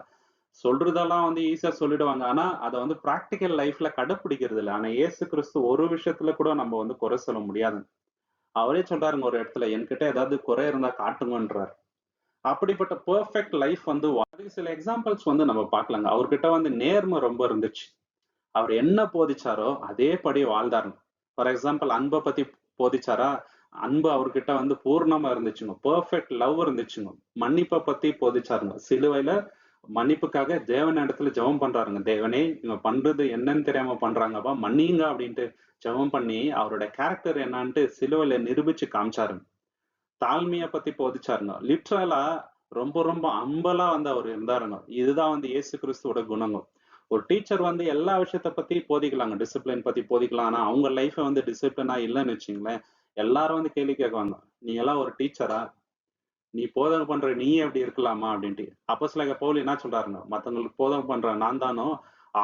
சொல்றதெல்லாம் வந்து ஈஸியா சொல்லிடுவாங்க. ஆனா, அத வந்து பிராக்டிகல் லைஃப்ல கடைப்பிடிக்கிறது இல்ல. ஆனா இயேசு கிறிஸ்து ஒரு விஷயத்துல கூட நம்ம வந்து குறை சொல்ல முடியாதுங்க. அவரே சொல்றாருங்க ஒரு இடத்துல, "என்கிட்ட ஏதாவது குறை இருந்தா காட்டுங்கன்றாரு." அப்படிப்பட்ட பெர்ஃபெக்ட் லைஃப் வந்து அதுக்கு சில எக்ஸாம்பிள்ஸ் வந்து நம்ம பார்க்கலாங்க. அவர்கிட்ட வந்து நேர்மை ரொம்ப இருந்துச்சு. அவர் என்ன போதிச்சாரோ அதேபடி வாழ்ந்தாருங்க. ஃபார் எக்ஸாம்பிள் அன்ப பத்தி போதிச்சாரா, அன்பு அவர்கிட்ட வந்து பூர்ணமா இருந்துச்சுங்க. பெர்ஃபெக்ட் லவ் இருந்துச்சுங்க. மன்னிப்ப பத்தி போதிச்சாருங்க. சிலுவையில மன்னிப்புக்காக தேவனிடத்துல ஜெபம் பண்றாருங்க. தேவனே இவங்க பண்றது என்னன்னு தெரியாம பண்றாங்கப்பா, மன்னியுங்க அப்படின்ட்டு ஜெபம் பண்ணி அவரோட கேரக்டர் என்னான்ட்டு சிலுவையில நிரூபிச்சு காமிச்சாருங்க. தாழ்மைய பத்தி போதிச்சாருங்க. லிட்ரலா ரொம்ப ரொம்ப ஹம்பிளா வந்து அவர் இருந்தாருங்க. இதுதான் வந்து இயேசு கிறிஸ்துவோட குணங்க. ஒரு டீச்சர் வந்து எல்லா விஷயத்த பத்தி போதிக்கலாங்க. டிசிப்ளின் பத்தி போதிக்கலாம். ஆனா அவங்க லைஃப வந்து டிசிப்ளினா இல்லன்னு வச்சுங்களேன், எல்லாரும் வந்து கேள்வி கேட்குவாங்க. "நீ எல்லாம் ஒரு டீச்சரா? நீ போதனை பண்ற நீயே அப்படி இருக்கலாமா?" அப்படின்ட்டு. அப்போஸ்தலனாகிய பவுல் என்ன சொல்றாருங்க, "மத்தவங்களுக்கு போதனை பண்ற நான் தானோ,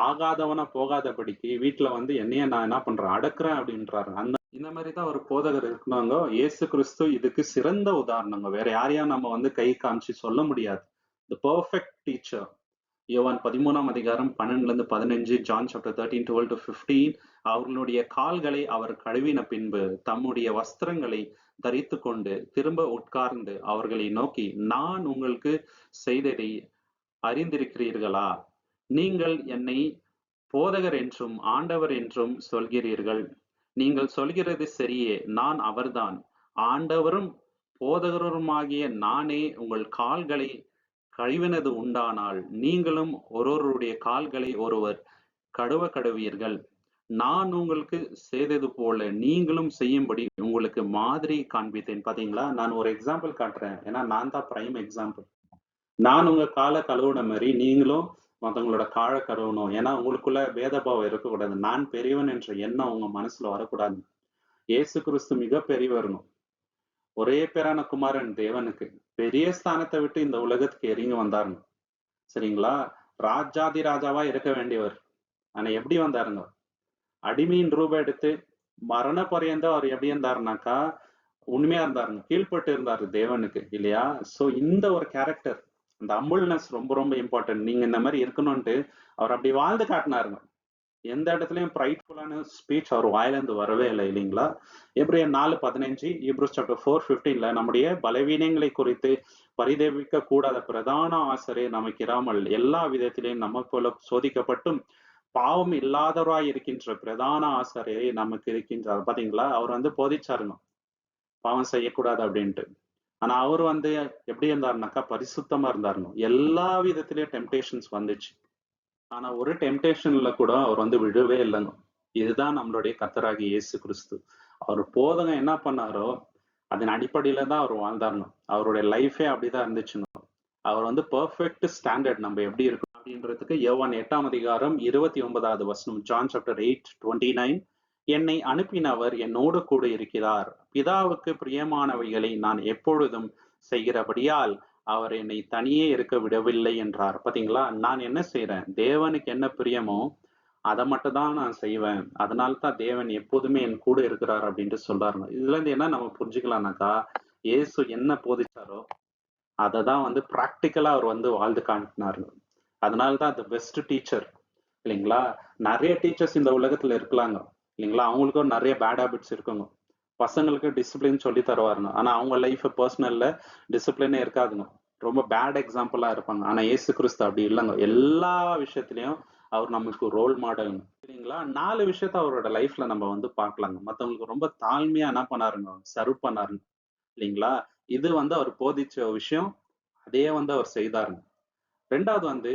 ஆகாதவனா போகாதபடிக்கு வீட்ல வந்து என்னையே நான் என்ன பண்றேன்? அடக்குறேன்" அப்படின்றாரு. இந்த மாதிரி தான் ஒரு போதகர் இருக்கணுங்க. இயேசு கிறிஸ்து இதுக்கு சிறந்த உதாரணங்க. வேற யாரையும் நம்ம வந்து கை காமிச்சு சொல்ல முடியாது. தி பெர்ஃபெக்ட் டீச்சர். யோவான் 13ஆம் அதிகாரம் 12 15, ஜான் சாப்டர் 13 12 to 15. அவர்களுடைய கால்களை அவர் கழுவின பின்பு தம்முடைய வஸ்திரங்களை தரித்துக் கொண்டு திரும்ப உட்கார்ந்து அவர்களை நோக்கி, நான் உங்களுக்கு செய்ததை அறிந்திருக்கிறீர்களா? நீங்கள் என்னை போதகர் என்றும் ஆண்டவர் என்றும் சொல்கிறீர்கள். நீங்கள் சொல்கிறது சரியே, நான் அவர்தான். ஆண்டவரும் போதகருமாகிய நானே உங்கள் கால்களை கழுவினது உண்டானால், நீங்களும் ஒருவருடைய கால்களை ஒருவர் கழுவீர்கள். நான் உங்களுக்கு செய்தது போல நீங்களும் செய்யும்படி உங்களுக்கு மாதிரி காண்பித்தேன். பாத்தீங்களா? நான் ஒரு எக்ஸாம்பிள் காட்டுறேன். ஏன்னா நான் தான் பிரைம் எக்ஸாம்பிள். நான் உங்க கால கழுவுன மாரி, நீங்களும் மத்தவங்களோட கால கழுவணும். ஏன்னா, உங்களுக்குள்ள பேதபாவம் இருக்கக்கூடாது. நான் பெரியவன் என்ற எண்ணம் உங்க மனசுல வரக்கூடாது. இயேசு கிறிஸ்து மிக பெரியவருங்க. ஒரே பேரான குமாரன் தேவனுக்கு. பெரிய ஸ்தானத்த விட்டு இந்த உலகத்துக்கு இறங்கி வந்தாருங்க. சரிங்களா? ராஜாதி ராஜாவா இருக்க வேண்டியவர். ஆனா எப்படி வந்தாருங்க? அடிமையின் ரூபம் எடுத்து மரண பரியந்தம் அவர் எப்படி இருந்தாருனாக்கா, உண்மையா இருந்தாருங்க. கீழ்ப்பட்டு இருந்தாரு தேவனுக்கு இல்லையா? சோ இந்த ஒரு கேரக்டர், அந்த ஹம்பிள்னஸ் ரொம்ப ரொம்ப இம்பார்ட்டன்ட். நீங்க இந்த மாதிரி இருக்கணும்ன்ட்டு அவர் அப்படி வாழ்ந்து காட்டினாருங்க. எந்த இடத்துலயும் பிரைட்ஃபுல்லான ஸ்பீச் அவர் வாயிலிருந்து வரவே இல்லை இல்லைங்களா? எபிரேயர் 4:15, ஹீப்ரூஸ் சாப்டர் 4:15ல நம்முடைய பலவீனங்களை குறித்து பரிதபிக்க கூடாத பிரதான ஆசிரியர் நமக்கு இராமல் எல்லா விதத்திலையும் நம்ம போல சோதிக்கப்பட்டும் பாவம் இல்லாதவராய் இருக்கின்ற பிரதான ஆசிரியரை நமக்கு இருக்கின்றார். பாத்தீங்களா? அவர் வந்து போதிச்சாருங்க பாவம் செய்யக்கூடாது அப்படின்ட்டு. ஆனா அவர் வந்து எப்படி இருந்தாருனாக்கா பரிசுத்தமா இருந்தாருங்க. எல்லா விதத்திலயும் டெம்டேஷன்ஸ் வந்துச்சு. ஆனா ஒரு டெம்டேஷன்ல கூட அவர் வந்து விழவே இல்லைங்க. இதுதான் நம்மளுடைய கர்த்தராகிய இயேசு கிறிஸ்து. அவர் போதகம் என்ன பண்ணாரோ அதன் அடிப்படையில தான் அவர் வாழ்ந்தாருங்க. அவருடைய லைஃபே அப்படிதான் இருந்துச்சுங்க. அவர் வந்து பெர்ஃபெக்ட் ஸ்டாண்டர்ட் நம்ம எப்படி இருக்கணும் அப்படின்றதுக்கு யோவான் 8ஆம் அதிகாரம் 29வது வசனம், ஜான் சாப்டர் 8:29. என்னை அனுப்பினவர் என்னோடு கூட இருக்கிறார். பிதாவுக்கு பிரியமானவைகளை நான் எப்பொழுதும் செய்கிறபடியால் அவர் என்னை தனியே இருக்க விடவில்லை என்றார். பாத்தீங்களா? நான் என்ன செய்யறேன்? தேவனுக்கு என்ன பிரியமோ அதை மட்டும் தான் நான் செய்வேன். அதனால தான் தேவன் எப்போதுமே என் கூட இருக்கிறார் அப்படின்ட்டு சொல்றாருங்க. இதுல இருந்து என்ன நம்ம புரிஞ்சுக்கலாம்னாக்கா, இயேசு என்ன போதிச்சாரோ அதை தான் வந்து பிராக்டிக்கலா அவர் வந்து வாழ்ந்து காட்டினாருங்க. அதனால தான் த பெஸ்ட் டீச்சர் இல்லைங்களா? நிறைய டீச்சர்ஸ் இந்த உலகத்துல இருக்கலாங்க இல்லைங்களா? அவங்களுக்கும் நிறைய பேட் ஹேபிட்ஸ் இருக்குங்க. பசங்களுக்கு டிசிப்ளின் சொல்லி தருவாருங்க. ஆனா அவங்க லைஃப் பர்சனல்ல டிசிப்ளினே இருக்காதுங்க. ரொம்ப பேட் எக்ஸாம்பிளா இருப்பாங்க. ஆனா இயேசு கிறிஸ்து அப்படி இல்லைங்க. எல்லா விஷயத்திலயும் அவர் நமக்கு ரோல் மாடல். சரிங்களா? 4 விஷயத்த அவரோட லைஃப்ல நம்ம வந்து பார்க்கலாங்க. மத்தவங்களுக்கு ரொம்ப தாழ்மையா என்ன பண்ணாருங்க? சர்வ் பண்ணாருங்க. இல்லைங்களா? இது வந்து அவர் போதிச்ச விஷயம். அதே வந்து அவர் செய்தாருங்க. 2வது வந்து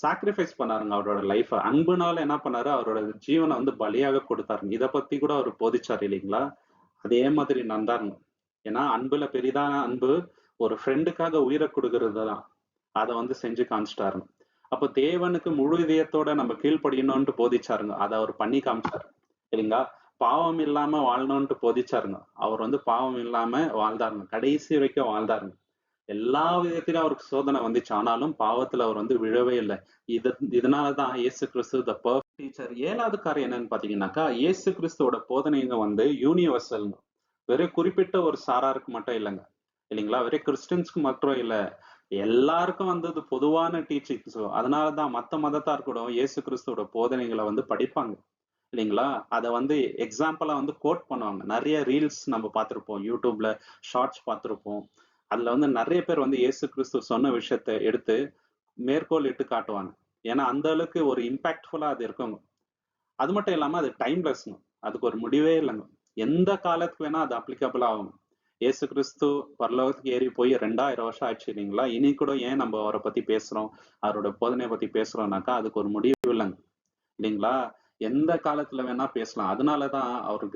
சாக்ரிஃபைஸ் பண்ணாருங்க அவரோட லைஃப. அன்புனால என்ன பண்ணாரு? அவரோட ஜீவனை வந்து பலியாக கொடுத்தாருங்க. இத பத்தி கூட அவர் போதிச்சாரு இல்லைங்களா? அதே மாதிரி நடந்தாருங்க. ஏன்னா அன்புல பெரிதான அன்பு ஒரு ஃப்ரெண்டுக்காக உயிரை கொடுக்கறது தான். அதை வந்து செஞ்சு காமிச்சிட்டாருங்க. அப்போ தேவனுக்கு முழு இதயத்தோட நம்ம கீழ்ப்படியணும்னு போதிச்சாருங்க. அதை அவர் பண்ணி காமிச்சாரு இல்லைங்களா? பாவம் இல்லாம வாழணும்னு போதிச்சாருங்க. அவர் வந்து பாவம் இல்லாம வாழ்ந்தாருங்க. கடைசி வரைக்கும் வாழ்ந்தாருங்க. எல்லா விதத்திலும் அவருக்கு சோதனை வந்துச்சு. ஆனாலும் பாவத்துல அவர் வந்து விழவே இல்ல. இது இதனாலதான் இயேசு கிறிஸ்து த பெர்ஃபெக்ட் டீச்சர். 7வது காரியம் என்னன்னு பாத்தீங்கன்னாக்கா, இயேசு கிறிஸ்துவோட போதனைங்க வந்து யூனிவர்சல்ங்க. வெறும் குறிப்பிட்ட ஒரு சாராருக்கு மட்டும் இல்லங்க. இல்லைங்களா? வெறும் கிறிஸ்டியன்ஸ்க்கு மட்டும் இல்ல. எல்லாருக்கும் வந்து அது பொதுவான டீச்சிங். அதனாலதான் மத்த மதத்தார் கூட இயேசு கிறிஸ்துவோட போதனைகளை வந்து படிப்பாங்க. இல்லைங்களா? அத வந்து எக்ஸாம்பிளா வந்து கோட் பண்ணுவாங்க. நெறைய ரீல்ஸ் நம்ம பார்த்திருப்போம். YouTubeல ஷார்ட்ஸ் பார்த்திருப்போம். அதுல வந்து நெறைய பேர் வந்து இயேசு கிறிஸ்து சொன்ன விஷயத்த எடுத்து மேற்கோள் இட்டு காட்டுவாங்க. ஏன்னா அந்த அளவுக்கு ஒரு இம்பாக்ட்ஃபுல்லா அது இருக்குங்க. அது மட்டும் இல்லாம அது டைம்லெஸ்ங்க. அதுக்கு ஒரு முடிவே இல்லைங்க. எந்த காலத்துக்கு வேணா அது அப்ளிகபிள் ஆகும். இயேசு கிறிஸ்து பரலோகத்துக்கு ஏறி போய் 2000 வருஷம் ஆச்சு இல்லைங்களா? இனி கூட ஏன் நம்ம அவரை பத்தி பேசுறோம், அவரோட போதனைய பத்தி பேசுறோம்னாக்கா அதுக்கு ஒரு முடிவு இல்லைங்க. இல்லைங்களா? எந்த காலத்துல வேணா பேசலாம். அதனாலதான் அவர்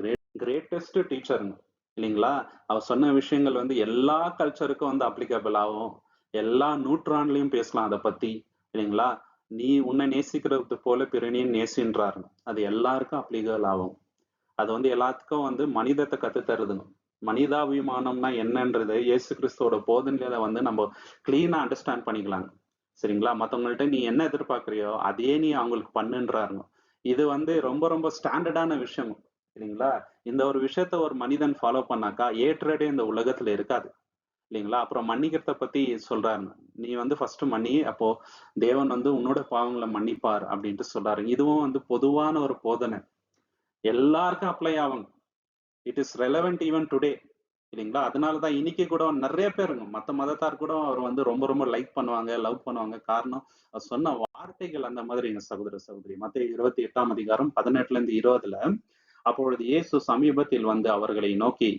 கிரேட்டஸ்ட் டீச்சருங்க. இல்லைங்களா? அவர் சொன்ன விஷயங்கள் வந்து எல்லா கல்ச்சருக்கும் வந்து அப்ளிகபிள் ஆகும். எல்லா நூற்றாண்டுலயும் பேசலாம் அதை பத்தி. இல்லைங்களா? நீ உன்னை நேசிக்கிறது போல பிறனையும் நேசின்றாருங்க. அது எல்லாருக்கும் அப்ளிகபிள் ஆகும். அது வந்து எல்லாத்துக்கும் வந்து மனிதத்தை கத்து தருதுங்க. மனிதாபிமானம்னா என்னன்றது இயேசு கிறிஸ்துவோட போதனையில வந்து நம்ம கிளீனா அண்டர்ஸ்டாண்ட் பண்ணிக்கலாங்க. சரிங்களா? மத்தவங்கள்ட்ட நீ என்ன எதிர்பார்க்கறியோ அதையே நீ அவங்களுக்கு பண்ணுன்றாருங்க. இது வந்து ரொம்ப ரொம்ப ஸ்டாண்டர்டான விஷயம். இல்லைங்களா? இந்த ஒரு விஷயத்த ஒரு மனிதன் ஃபாலோ பண்ணாக்கா ஏற்றடே இந்த உலகத்துல இருக்காது. இல்லைங்களா? அப்புறம் மன்னிக்கிறத பத்தி சொல்றாருங்க. நீ வந்து ஃபர்ஸ்ட் மன்னி, அப்போ தேவன் வந்து உன்னோட பாவங்களை மன்னிப்பார் அப்படின்ட்டு சொல்றாரு. இதுவும் வந்து பொதுவான ஒரு போதனை. எல்லாருக்கும் அப்ளை ஆகும். It is relevant even today. இல்லைங்களா? அதனாலதான் இன்னைக்கு கூட நிறைய பேருங்க மத்த மதத்தார் கூட அவர் வந்து ரொம்ப ரொம்ப லைக் பண்ணுவாங்க, லவ் பண்ணுவாங்க. காரணம் அவர் சொன்ன வார்த்தைகள் அந்த மாதிரிங்க. சகோதர சகோதரி, மத்தேயு 28ஆம் அதிகாரம் 18ல இருந்து 20ல, அப்பொழுது இயேசு சமீபத்தில் வந்து அவர்களை நோக்கி,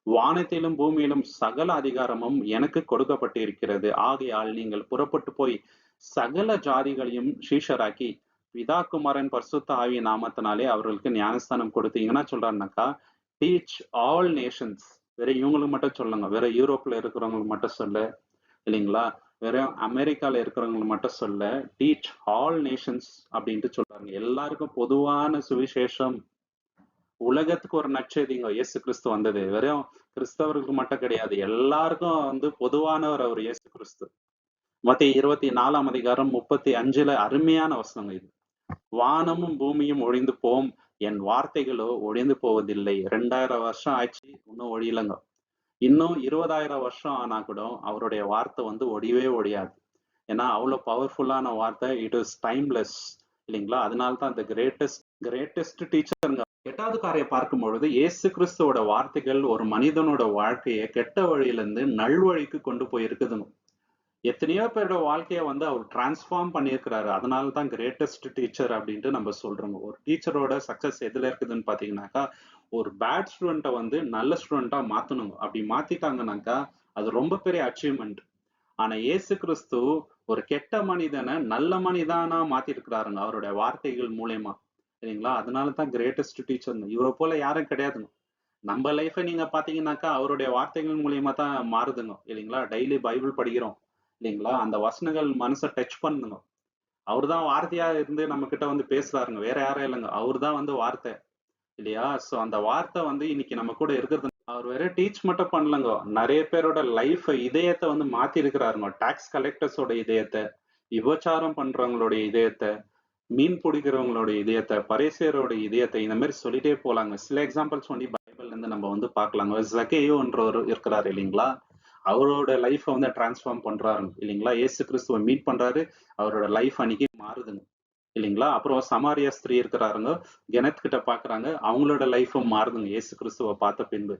வானத்திலும் பூமியிலும் சகல அதிகாரமும் எனக்கு கொடுக்கப்பட்டிருக்கிறது. ஆகையால் நீங்கள் புறப்பட்டு போய் சகல ஜாதிகளையும் சீஷராக்கி பிதா குமாரன் பரிசுத்த ஆவிய நாமத்தினாலே அவர்களுக்கு ஞானஸ்தானம் கொடுத்தீங்கன்னா சொல்றாருனாக்கா, டீச் ஆல் நேஷன்ஸ். வேற இவங்களுக்கு மட்டும் சொல்லுங்க, வேற யூரோப்ல இருக்கிறவங்களுக்கு மட்டும் சொல்ல, இல்லைங்களா? வெறும் அமெரிக்கால இருக்கிறவங்களுக்கு மட்டும் சொல்ல, டீச் ஆல் நேஷன்ஸ் அப்படின்ட்டு சொல்றாங்க. எல்லாருக்கும் பொதுவான சுவிசேஷம். உலகத்துக்கு ஒரு நற்செய்திங்க இயேசு கிறிஸ்து வந்தது. வெறும் கிறிஸ்தவர்களுக்கு மட்டும் கிடையாது, எல்லாருக்கும் வந்து பொதுவானவர் அவர் இயேசு கிறிஸ்து. மத்தேயு 24ஆம் அதிகாரம் 35ல அருமையான வசனம் இது. வானமும் பூமியும் ஒழிந்து போம், என் வார்த்தைகளோ ஒழிந்து போவதில்லை. 2000 வருஷம் ஆச்சு, இன்னும் ஒழியலங்க. இன்னும் 20,000 வருஷம் ஆனா கூட அவருடைய வார்த்தை வந்து ஒழியவே ஒழியாது. ஏன்னா அவ்வளவு பவர்ஃபுல்லான வார்த்தை. It is timeless. இல்லைங்களா? அதனால தான் இந்த கிரேட்டஸ்ட் டீச்சருங்க. 8வது காரியம் பார்க்கும் பொழுது இயேசு கிறிஸ்துவோட வார்த்தைகள் ஒரு மனிதனோட வாழ்க்கையை கெட்ட வழியிலிருந்து நல்வழிக்கு கொண்டு போய் இருக்குதுங்க. எத்தனையோ பேரோட வாழ்க்கைய வந்து அவர் டிரான்ஸ்ஃபார்ம் பண்ணியிருக்கிறாரு. அதனால தான் கிரேட்டஸ்ட் டீச்சர் அப்படின்ட்டு நம்ம சொல்றோம். ஒரு டீச்சரோட சக்சஸ் எதுல இருக்குதுன்னு பாத்தீங்கன்னாக்கா, ஒரு பேட் ஸ்டூடெண்ட்டை வந்து நல்ல ஸ்டூடெண்டா மாத்தணும். அப்படி மாத்திட்டாங்கன்னாக்கா அது ரொம்ப பெரிய அச்சீவ்மெண்ட். ஆனா இயேசு கிறிஸ்து ஒரு கெட்ட மனிதனை நல்ல மனிதனா மாத்திருக்கிறாருங்க அவருடைய வார்த்தைகள் மூலியமா. சரிங்களா? அதனால தான் கிரேட்டஸ்ட் டீச்சர். இவரை போல யாரும் கிடையாதுங்க. நம்ம லைஃபை நீங்க பாத்தீங்கன்னாக்கா அவருடைய வார்த்தைகள் மூலியமா தான் மாறுதுங்க. இல்லைங்களா? டெய்லி பைபிள் படிக்கிறோம். இல்லைங்களா? அந்த வசனங்கள் மனசை டச் பண்ணுங்க. அவர்தான் வார்த்தையா இருந்து நம்ம கிட்ட வந்து பேசுறாருங்க. வேற யாரும் இல்லைங்க. அவர்தான் வந்து வார்த்தை. இல்லையா? சோ அந்த வார்த்தை வந்து இன்னைக்கு நம்ம கூட இருக்கிறது. அவர் வேற டீச் மட்டும் பண்ணலங்க. நிறைய பேரோட லைஃப் இதயத்தை வந்து மாத்தி இருக்கிறாருங்க. டாக்ஸ் கலெக்டர்ஸோட இதயத்தை, விபச்சாரம் பண்றவங்களுடைய இதயத்தை, மீன் பிடிக்கிறவங்களோட இதயத்தை, பரிசேயரோட இதயத்தை, இந்த மாதிரி சொல்லிட்டே போலாங்க. சில எக்ஸாம்பிள்ஸ் வந்து பைபிள்ல இருந்து நம்ம வந்து பார்க்கலாங்க. ஜக்கேயோன்றவர் இருக்கிறாரு இல்லைங்களா? அவரோட லைஃபை வந்து டிரான்ஸ்ஃபார்ம் பண்றாரு இல்லைங்களா? இயேசு கிறிஸ்துவை மீட் பண்றாரு. அவரோட லைஃப் அன்னைக்கு மாறுதுங்க. இல்லைங்களா? அப்புறம் சமாரியா ஸ்திரீ இருக்கிறாருங்க. கெனத் கிட்ட பாக்குறாங்க. அவங்களோட லைஃபும் மாறுதுங்க இயேசு கிறிஸ்துவை பார்த்த பின்பு.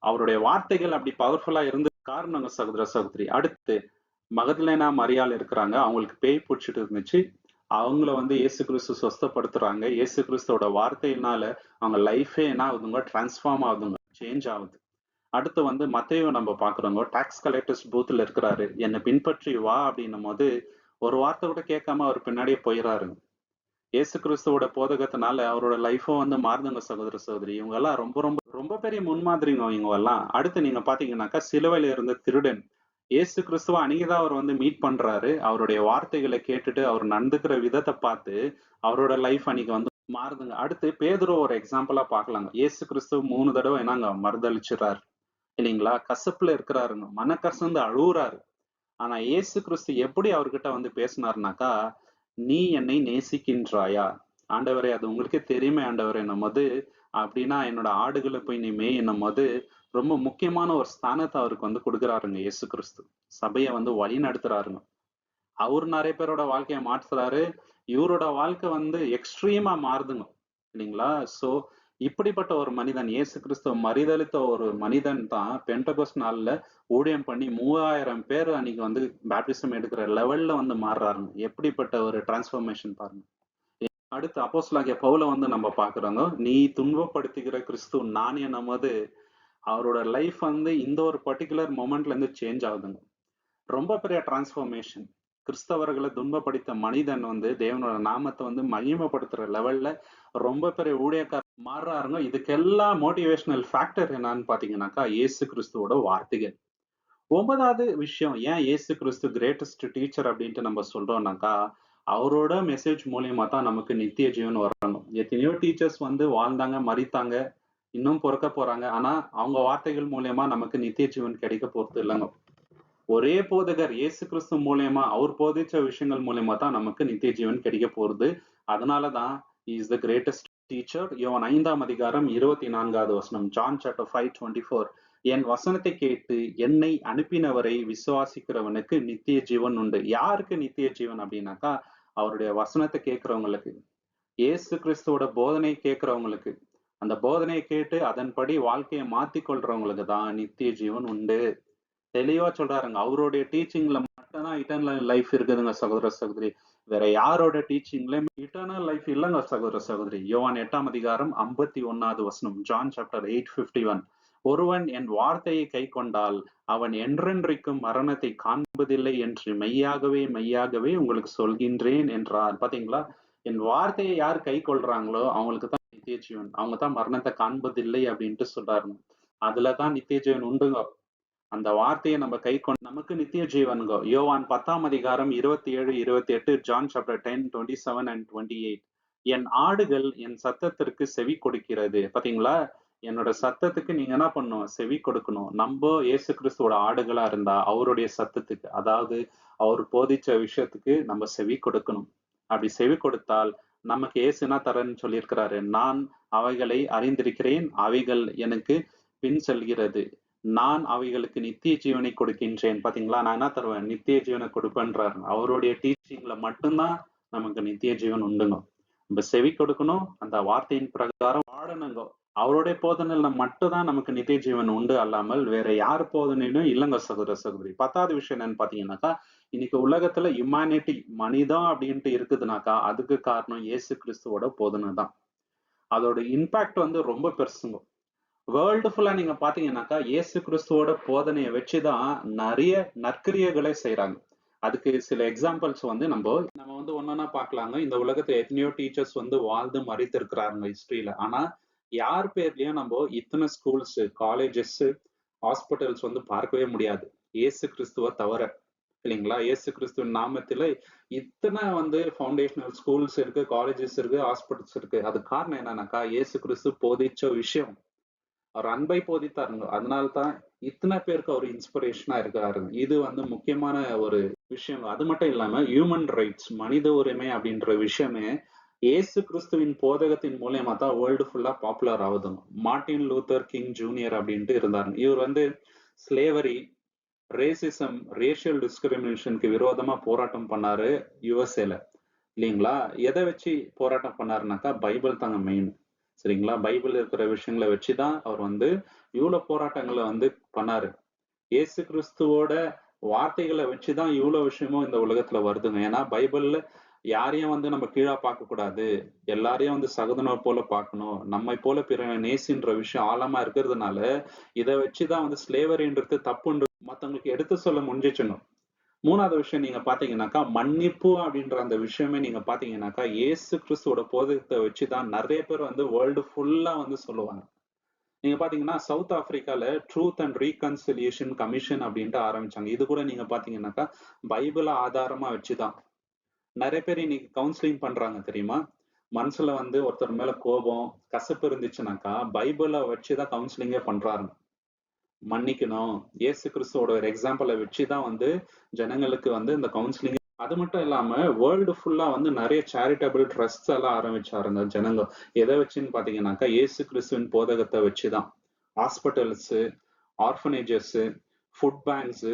அவருடைய வார்த்தைகள் அப்படி பவர்ஃபுல்லா இருந்து காரணங்க சகோதர சகோதரி. அடுத்து மகதலேனா மரியாள் இருக்கிறாங்க. அவங்களுக்கு பேய் பிடிச்சிட்டு இருந்துச்சு. அவங்கள வந்து இயேசு கிறிஸ்து சொஸ்தப்படுத்துறாங்க. இயேசு கிறிஸ்துவோட வார்த்தையினால அவங்க லைஃபே என்ன ஆகுதுங்க, டிரான்ஸ்ஃபார்ம் ஆகுதுங்க, சேஞ்ச் ஆகுது. அடுத்து வந்து மத்தேயு நம்ம பாக்குறோங்க. டாக்ஸ் கலெக்டர்ஸ் பூத்ல இருக்கிறாரு. என்னை பின்பற்றி வா அப்படின்னும் போது ஒரு வார்த்தை கூட கேட்காம அவர் பின்னாடியே போயிடறாருங்க. இயேசு கிறிஸ்துவோட போதகத்தினால அவரோட லைஃபும் வந்து மாறுதுங்க சகோதர சகோதரி. இவங்க எல்லாம் ரொம்ப ரொம்ப ரொம்ப பெரிய முன்மாதிரிங்க இவங்க எல்லாம். அடுத்து நீங்க பாத்தீங்கன்னாக்கா சிலுவையில இருந்த திருடன் இயேசு கிறிஸ்துவ அன்னைக்குதான் அவர் வந்து மீட் பண்றாரு. அவருடைய வார்த்தைகளை கேட்டுட்டு அவர் நடந்துக்கிற விதத்தை பார்த்து அவரோட லைஃப் அன்னைக்கு வந்து மாறுதுங்க. அடுத்து பேதுரு ஒரு எக்ஸாம்பிளா பார்க்கலாங்க. இயேசு கிறிஸ்து 3 தடவை என்னங்க மறுதளிச்சுறாரு. இல்லைங்களா? கசப்புல இருக்கிறாருங்க. மனக்கசந்து அழுவுறாரு. ஆனா இயேசு கிறிஸ்து எப்படி அவர்கிட்ட வந்து பேசினாருனாக்கா, "நீ என்னை நேசிக்கின்றாயா?" ஆண்டவரே அது உங்களுக்கே தெரியுமே ஆண்டவரே நம்மது அப்படின்னா என்னோட ஆடுகளை போய் நீ மேய் என்னும்போது ரொம்ப முக்கியமான ஒரு ஸ்தானத்தை அவருக்கு வந்து கொடுக்குறாருங்க இயேசு கிறிஸ்து. சபையை வந்து வழி நடத்துறாருங்க. அவரு நிறைய பேரோட வாழ்க்கைய மாற்றுறாரு. இவரோட வாழ்க்கை வந்து எக்ஸ்ட்ரீமா மாறுதுங்க. இல்லைங்களா? சோ இப்படிப்பட்ட ஒரு மனிதன் இயேசு கிறிஸ்துவ மறுதலித்த ஒரு மனிதன் தான் பெண்டகோஸ்ட் நாள்ல ஊழியம் பண்ணி 3000 பேர் அன்னைக்கு வந்து பேப்டிசம் எடுக்கிற லெவல்ல வந்து மாறுறாருங்க. எப்படிப்பட்ட ஒரு டிரான்ஸ்ஃபர்மேஷன் பாருங்க. அடுத்து அப்போஸ்தலனாகிய பவுல வந்து நம்ம பாக்குறோங்க. நீ துன்பப்படுத்துகிற கிறிஸ்து நான் என்னும்போது அவரோட லைஃப் வந்து இந்த ஒரு பர்ட்டிகுலர் மொமெண்ட்ல இருந்து சேஞ்ச் ஆகுதுங்க. ரொம்ப பெரிய டிரான்ஸ்ஃபர்மேஷன். கிறிஸ்தவர்களை துன்பப்படுத்த மனிதன் வந்து தேவனோட நாமத்தை வந்து மகிமைப்படுத்துற லெவல்ல ரொம்ப பெரிய ஊழியக்காரர் மாறுறாருங்க. இதுக்கெல்லாம் மோட்டிவேஷனல் ஃபேக்டர் என்னன்னு பாத்தீங்கன்னாக்கா இயேசு கிறிஸ்துவோட வார்த்தைகள். 9வது விஷயம் ஏன் இயேசு கிறிஸ்து கிரேட்டஸ்ட் டீச்சர் அப்படின்ட்டு நம்ம சொல்றோம்னாக்கா அவரோட மெசேஜ் மூலியமா தான் நமக்கு நித்திய ஜீவன் வரணும். எத்தனையோ டீச்சர்ஸ் வந்து வாழ்ந்தாங்க, மரித்தாங்க, இன்னும் பிறக்க போறாங்க. ஆனா அவங்க வார்த்தைகள் மூலியமா நமக்கு நித்திய ஜீவன் கிடைக்க போறது இல்லைங்க. ஒரே போதகர் இயேசு கிறிஸ்து மூலியமா அவர் போதிச்ச விஷயங்கள் மூலியமா தான் நமக்கு நித்திய ஜீவன் கிடைக்க போறது. அதனாலதான் இஸ் த கிரேட்டஸ்ட் டீச்சர். யோவான் 5ஆம் அதிகாரம் 24வது வசனம், ஜான் சாப்டர் 5:24. என் வசனத்தை கேட்டு என்னை அனுப்பினவரை விசுவாசிக்கிறவனுக்கு நித்திய ஜீவன் உண்டு. யாருக்கு நித்திய ஜீவன் அப்படின்னாக்கா அவருடைய வசனத்தை கேட்கிறவங்களுக்கு, இயேசு கிறிஸ்துவோட போதனை கேட்கிறவங்களுக்கு, அந்த போதனையை கேட்டு அதன்படி வாழ்க்கையை மாத்திக் கொள்றவங்களுக்கு தான் நித்திய ஜீவன் உண்டு. தெளிவா சொல்றாருங்க. அவருடைய டீச்சிங்ல மட்டும்தான் இட்டர்னல் லைஃப் இருக்குதுங்க சகோதர சகோதரி. வேற யாரோட டீச்சிங்லயும் இட்டர்னல் லைஃப் இல்லைங்க சகோதர சகோதரி. யோவான் 8ஆம் அதிகாரம் 51வது வசனம், ஜான் சாப்டர் 8:51. ஒருவன் என் வார்த்தையை கை கொண்டால் அவன் என்றென்றைக்கும் மரணத்தை காண்பதில்லை என்று மெய்யாகவே மெய்யாகவே உங்களுக்கு சொல்கின்றேன் என்றார். பாத்தீங்களா? என் வார்த்தையை யார் கை கொள்றாங்களோ அவங்களுக்கு தான் நித்திய ஜீவன். அவங்க தான் மரணத்தை காண்பதில்லை அப்படின்ட்டு சொல்றாருங்க. அதுலதான் நித்திய ஜீவன் உண்டுங்க. அந்த வார்த்தையை நம்ம கை கொண்டு நமக்கு நித்திய ஜீவன்கோ. யோவான் 10ஆம் அதிகாரம் 27, 28, ஜான் சாப்டர் 10, 27 and 28. என் ஆடுகள் என் சத்தத்திற்கு செவி கொடுக்கிறது. பாத்தீங்களா? என்னோட சத்தத்துக்கு நீங்க என்ன பண்ணணும்? செவி கொடுக்கணும். நம்ம இயேசு கிறிஸ்துவோட ஆடுகளா இருந்தா அவருடைய சத்தத்துக்கு, அதாவது அவர் போதிச்ச விஷயத்துக்கு நம்ம செவி கொடுக்கணும். அப்படி செவி கொடுத்தால் நமக்கு இயேசு என்ன தரேன்னு சொல்லியிருக்கிறாரு, நான் அவைகளை அறிந்திருக்கிறேன், அவைகள் எனக்கு பின் செல்கிறது, நான் அவைகளுக்கு நித்திய ஜீவனை கொடுக்கின்றேன். பாத்தீங்களா? நான் என்ன தருவேன்? நித்திய ஜீவனை கொடுப்பேன்றாரு. அவருடைய டீச்சிங்ல மட்டும்தான் நமக்கு நித்திய ஜீவன் உண்டுங்க. நம்ம செவி கொடுக்கணும், அந்த வார்த்தையின் பிரகாரம் வாழணுங்க. அவருடைய போதனையில மட்டும்தான் நமக்கு நித்திய ஜீவன் உண்டு அல்லாமல் வேற யார் போதனையிலும் இல்லைங்க சகோதர சகோதரி. 10வது விஷயம் என்னன்னு பாத்தீங்கன்னாக்கா, இன்னைக்கு உலகத்துல ஹியூமானிட்டி மனிதம் அப்படின்ட்டு இருக்குதுனாக்கா அதுக்கு காரணம் இயேசு கிறிஸ்துவோட போதனை தான். அதோட இம்பாக்ட் வந்து ரொம்ப பெருசுங்க. வேர்ல்டு ஃபுல்லா நீங்க பாத்தீங்கன்னாக்கா இயேசு கிறிஸ்துவோட போதனையை வச்சுதான் நிறைய நற்கிரியைகளை செய்யறாங்க. அதுக்கு சில எக்ஸாம்பிள்ஸ் வந்து நம்ம வந்து ஒன்னொன்னா பாக்கலாங்க. இந்த உலகத்துல எத்தனையோ டீச்சர்ஸ் வந்து வாழ்ந்து மறித்து இருக்கிறாங்க ஹிஸ்டரியில. ஆனா யார் பேர்லயும் நம்ம இத்தனை ஸ்கூல்ஸ், காலேஜஸ், ஹாஸ்பிட்டல்ஸ் வந்து பார்க்கவே முடியாது இயேசு கிறிஸ்துவ தவிர. இல்லைங்களா? இயேசு கிறிஸ்துவின் நாமத்துல இத்தனை வந்து ஃபவுண்டேஷனல் ஸ்கூல்ஸ் இருக்கு, காலேஜஸ் இருக்கு, ஹாஸ்பிட்டல்ஸ் இருக்கு. அது காரணம் என்னன்னாக்கா இயேசு கிறிஸ்து போதிச்ச விஷயம். அவர் அன்பை போதித்தாருங்க. அதனால்தான் இத்தனை பேருக்கு அவர் இன்ஸ்பிரேஷனா இருக்காருங்க. இது வந்து முக்கியமான ஒரு விஷயம். அது மட்டும் இல்லாம ஹியூமன் ரைட்ஸ், மனித உரிமை அப்படின்ற விஷயமே இயேசு கிறிஸ்துவின் போதகத்தின் மூலியமா தான் வேர்ல்டு ஃபுல்லா பாப்புலர் ஆகுதுங்க. மார்ட்டின் லூத்தர் கிங் ஜூனியர் அப்படின்ட்டு இருந்தாருங்க. இவர் வந்து ஸ்லேவரி, ரேசிசம், ரேஷியல் டிஸ்கிரிமினேஷனுக்கு விரோதமா போராட்டம் பண்ணாரு யுஎஸ்ஏல. இல்லைங்களா? எதை வச்சு போராட்டம் பண்ணாருனாக்கா பைபிள் தாங்க மெயின். சரிங்களா? பைபிள் இருக்கிற விஷயங்களை வச்சுதான் அவர் வந்து இவ்வளவு போராட்டங்களை வந்து பண்ணாரு. இயேசு கிறிஸ்துவோட வார்த்தைகளை வச்சுதான் இவ்வளவு விஷயமும் இந்த உலகத்துல வருதுங்க. ஏன்னா பைபிள்ல யாரையும் வந்து நம்ம கீழா பார்க்க கூடாது, எல்லாரையும் வந்து சகோதரனை போல பார்க்கணும், நம்மை போல பிற நேசின்ற விஷயம் ஆழமா இருக்கிறதுனால இதை வச்சுதான் வந்து ஸ்லேவரின்றது தப்புன்றது மத்தவங்களுக்கு எடுத்து சொல்ல முடிஞ்சிச்சுங்க. 3வது விஷயம் நீங்க பாத்தீங்கன்னாக்கா மன்னிப்பு அப்படின்ற அந்த விஷயமே நீங்க பாத்தீங்கன்னாக்கா இயேசு கிறிஸ்துவோட போதகத்தை வச்சுதான் நிறைய பேர் வந்து வேர்ல்டு ஃபுல்லா வந்து சொல்லுவாங்க. நீங்க பாத்தீங்கன்னா சவுத் ஆப்பிரிக்கால ட்ரூத் அண்ட் ரீகன்சிலியேஷன் கமிஷன் அப்படின்ட்டு ஆரம்பிச்சாங்க. இது கூட நீங்க பாத்தீங்கன்னாக்கா பைபிளை ஆதாரமா வச்சுதான் நிறைய பேர் இன்னைக்கு கவுன்சிலிங் பண்றாங்க தெரியுமா? மனசுல வந்து ஒருத்தர் மேல கோபம், கசப்பு இருந்துச்சுனாக்கா பைபிளை வச்சுதான் கவுன்சிலிங்கே பண்றாங்க. மன்னிக்கணும். இயேசு கிறிஸ்துவோட ஒரு எக்ஸாம்பிள வச்சுதான் வந்து ஜனங்களுக்கு வந்து இந்த கவுன்சிலிங். அது மட்டும் இல்லாம வேர்ல்டு ஃபுல்லா வந்து நிறைய சேரிட்டபிள் ட்ரஸ்ட்ஸ் எல்லாம் ஆரம்பிச்சாருங்க ஜனங்க. எதை வச்சுன்னு பாத்தீங்கன்னாக்கா இயேசு கிறிஸ்துவின் போதகத்தை வச்சுதான். ஹாஸ்பிட்டல்ஸ், ஆர்ஃபனேஜஸ், ஃபுட் பேங்க்ஸ்,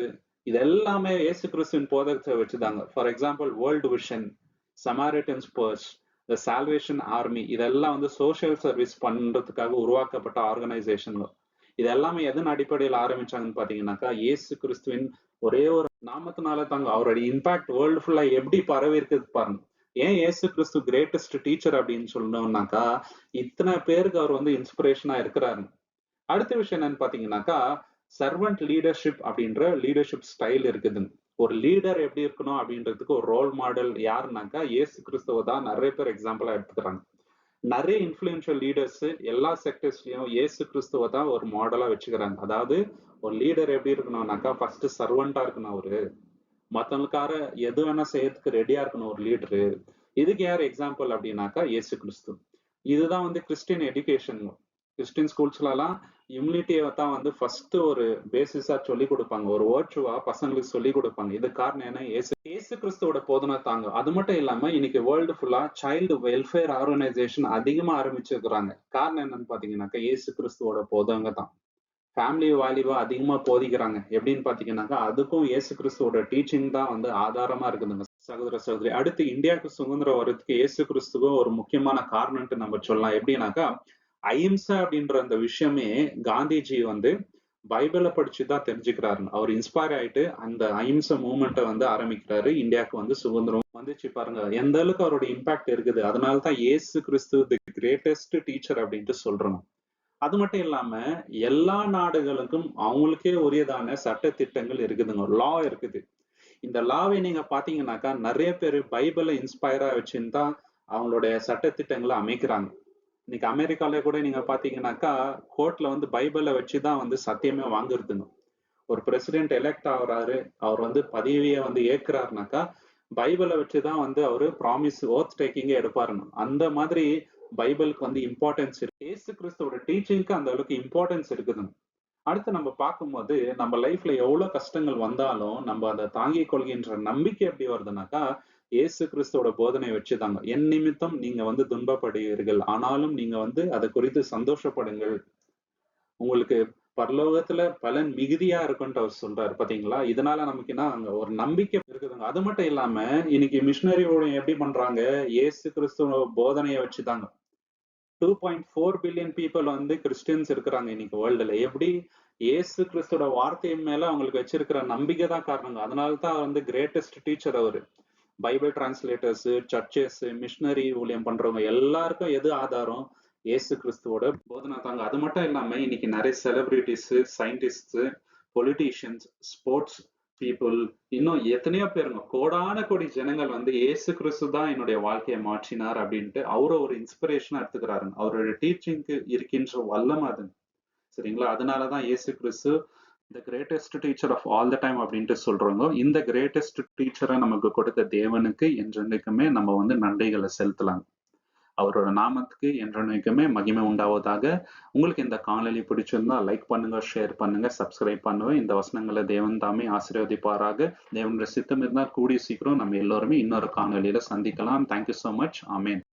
இது எல்லாமே இயேசு கிறிஸ்துவின் போதகத்தை வச்சுதாங்க. For example World Vision, Samaritan's Purse, the Salvation Army, இதெல்லாம் வந்து சோஷியல் சர்வீஸ் பண்றதுக்காக உருவாக்கப்பட்ட ஆர்கனைசேஷன்கள். இது எல்லாமே எதன் அடிப்படையில் ஆரம்பிச்சாங்கன்னு பாத்தீங்கன்னாக்கா இயேசு கிறிஸ்துவின் ஒரே ஒரு நாமத்தினால தாங்க. அவருடைய இம்பாக்ட் வேர்ல்டு ஃபுல்லா எப்படி பரவி இருக்குது பாருங்க. ஏன் இயேசு கிறிஸ்து கிரேட்டஸ்ட் டீச்சர் அப்படின்னு சொல்லணும்னாக்கா இத்தனை பேருக்கு அவர் வந்து இன்ஸ்பிரேஷனா இருக்கிறாரு. அடுத்த விஷயம் என்னன்னு பாத்தீங்கன்னாக்கா சர்வன்ட் லீடர்ஷிப் அப்படின்ற லீடர்ஷிப் ஸ்டைல் இருக்குதுங்க. ஒரு லீடர் எப்படி இருக்கணும் அப்படின்றதுக்கு ஒரு ரோல் மாடல் யாருனாக்கா இயேசு கிறிஸ்துவ தான் நிறைய பேர் எக்ஸாம்பிளா எடுத்துக்கிறாங்க. நிறைய இன்ஃபுளுன்ஷியல் லீடர்ஸ் எல்லா செக்டர்ஸ்லயும் இயேசு கிறிஸ்துவ தான் ஒரு மாடலா வச்சுக்கிறாங்க. அதாவது ஒரு லீடர் எப்படி இருக்கணும்னாக்கா ஃபர்ஸ்ட் சர்வெண்டா இருக்கணும். அவரு மத்தவங்களுக்கார எது வேணா செய்யறதுக்கு ரெடியா இருக்கணும் ஒரு லீடரு. இதுக்கு யார் எக்ஸாம்பிள் அப்படின்னாக்கா இயேசு கிறிஸ்து. இதுதான் வந்து கிறிஸ்டியன் எஜுகேஷன். கிறிஸ்டியன் ஸ்கூல்ஸ்ல எல்லாம் இம்யூனிட்டியை தான் வந்து ஃபர்ஸ்ட் ஒரு பேசிஸா சொல்லி கொடுப்பாங்க. ஒரு வேர்ச்சுவா பசங்களுக்கு சொல்லி கொடுப்பாங்க. இது காரணம் என்ன? இயேசு கிறிஸ்துவோட போதனை தாங்க. அது மட்டும் இல்லாம இன்னைக்கு வேர்ல்டு ஃபுல்லா சைல்டு வெல்ஃபேர் ஆர்கனைசேஷன் அதிகமா ஆரம்பிச்சிருக்கிறாங்க. காரணம் என்னன்னு பாத்தீங்கன்னாக்கா இயேசு கிறிஸ்துவோட போதவங்க தான். ஃபேமிலி வேல்யூவா அதிகமா போதிக்கிறாங்க. எப்படின்னு பாத்தீங்கன்னாக்கா அதுக்கும் இயேசு கிறிஸ்துவோட டீச்சிங் தான் வந்து ஆதாரமா இருக்குதுங்க சகோதர சகோதரி. அடுத்து இந்தியாவுக்கு சுதந்திரம் வர்றதுக்கு இயேசு கிறிஸ்துவும் ஒரு முக்கியமான காரணம்ட்டு நம்ம சொல்லலாம். எப்படின்னாக்கா அஹிம்சா அப்படின்ற அந்த விஷயமே காந்திஜி வந்து பைபிளை படிச்சுதான் தெரிஞ்சுக்கிறாரு. அவர் இன்ஸ்பயர் ஆயிட்டு அந்த அஹிம்சா மூவ்மெண்ட்டை வந்து ஆரம்பிக்கிறாரு. இந்தியாவுக்கு வந்து சுதந்திரம் வந்துச்சு பாருங்க. எந்த அளவுக்கு அவரோட இம்பாக்ட் இருக்குது. அதனாலதான் இயேசு கிறிஸ்து தி கிரேட்டஸ்ட் டீச்சர் அப்படின்ட்டு சொல்றோம். அது மட்டும் இல்லாம எல்லா நாடுகளுக்கும் அவங்களுக்கே உரியதான சட்ட திட்டங்கள் இருக்குதுங்க. லா இருக்குது. இந்த லாவை நீங்க பாத்தீங்கன்னாக்கா நிறைய பேர் பைபிளை இன்ஸ்பயரா வச்சுன்னு தான் அவங்களுடைய சட்ட திட்டங்களை அமைக்கிறாங்க. இன்னைக்கு அமெரிக்கால கூட நீங்க பாத்தீங்கன்னாக்கா கோர்ட்ல வந்து பைபிளை வச்சுதான் வந்து சத்தியமே வாங்குறதுங்க. ஒரு பிரசிடென்ட் எலெக்ட் ஆகுறாரு, அவர் வந்து பதவியை வந்து ஏற்கிறாருனாக்கா பைபிளை வச்சுதான் வந்து அவரு ப்ராமிஸ் ஓத் டேக்கிங்கே எடுப்பாருங்க. அந்த மாதிரி பைபிளுக்கு வந்து இம்பார்ட்டன்ஸ் இருக்கு. இயேசு கிறிஸ்துவோட டீச்சிங்க்கு அந்த அளவுக்கு இம்பார்ட்டன்ஸ் இருக்குதுங்க. அடுத்து நம்ம பார்க்கும்போது நம்ம லைஃப்ல எவ்வளவு கஷ்டங்கள் வந்தாலும் நம்ம அதை தாங்கிக் கொள்கின்ற நம்பிக்கை எப்படி வருதுனாக்கா இயேசு கிறிஸ்துவோட போதனை வச்சுதாங்க. என் நிமித்தம் நீங்க வந்து துன்பப்படுவீர்கள், ஆனாலும் நீங்க வந்து அதை குறித்து சந்தோஷப்படுங்கள், உங்களுக்கு பரலோகத்துல பலன் மிகுதியா இருக்குன்ட்டு அவர் சொல்றாரு. பாத்தீங்களா? இதனால நமக்கு என்ன அங்க ஒரு நம்பிக்கை இருக்குதுங்க. அது மட்டும் இல்லாம இன்னைக்கு மிஷினரி ஊழியம் எப்படி பண்றாங்க? இயேசு கிறிஸ்துவ போதனையை வச்சுதாங்க. 2.4 பில்லியன் பீப்புள் வந்து கிறிஸ்டியன்ஸ் இருக்கிறாங்க இன்னைக்கு வேர்ல்டுல. எப்படி? இயேசு கிறிஸ்துவோட வார்த்தையின் மேல அவங்களுக்கு வச்சிருக்கிற நம்பிக்கை தான் காரணங்க. அதனாலதான் வந்து கிரேட்டஸ்ட் டீச்சர் அவரு. பைபிள் டிரான்ஸ்லேட்டர்ஸ், சர்ச்சஸ், மிஷினரி ஊழியம் பண்றவங்க எல்லாருக்கும் எது ஆதாரம்? இயேசு கிறிஸ்துவோட போதனை தாங்க. அது மட்டும் இல்லாம இன்னைக்கு நிறைய celebrities, scientist, politicians, sports people, இன்னும் எத்தனையோ பேருங்க, கோடான கோடி ஜனங்கள் வந்து இயேசு கிறிஸ்து தான் என்னுடைய வாழ்க்கையை மாற்றினார் அப்படின்ட்டு அவரை ஒரு இன்ஸ்பிரேஷனா எடுத்துக்கிறாருங்க. அவரோட டீச்சிங்க்கு இருக்கின்ற வல்லமை அது. சரிங்களா? அதனாலதான் இயேசு கிறிஸ்து the greatest teacher of all the time அப்படின்ட்டு சொல்றாங்க. இந்த கிரேட்டஸ்ட் டீச்சரை நமக்கு கொடுத்த தேவனுக்கு என்றென்றைக்குமே நம்ம வந்து நன்றிகளை செலுத்தலாம். அவரோட நாமத்துக்கு என்றென்றைக்குமே மகிமை உண்டாவதாக. உங்களுக்கு இந்த காணொளி பிடிச்சிருந்தா லைக் பண்ணுங்க, ஷேர் பண்ணுங்க, சப்ஸ்கிரைப் பண்ணுங்க. இந்த வசனங்களை தேவன் தாமே ஆசீர்வதிப்பாராக. தேவனுடைய சித்தம் இருந்தால் கூடிய சீக்கிரம் நம்ம எல்லோருமே இன்னொரு காணொளியில சந்திக்கலாம். Thank you so much. ஆமென்.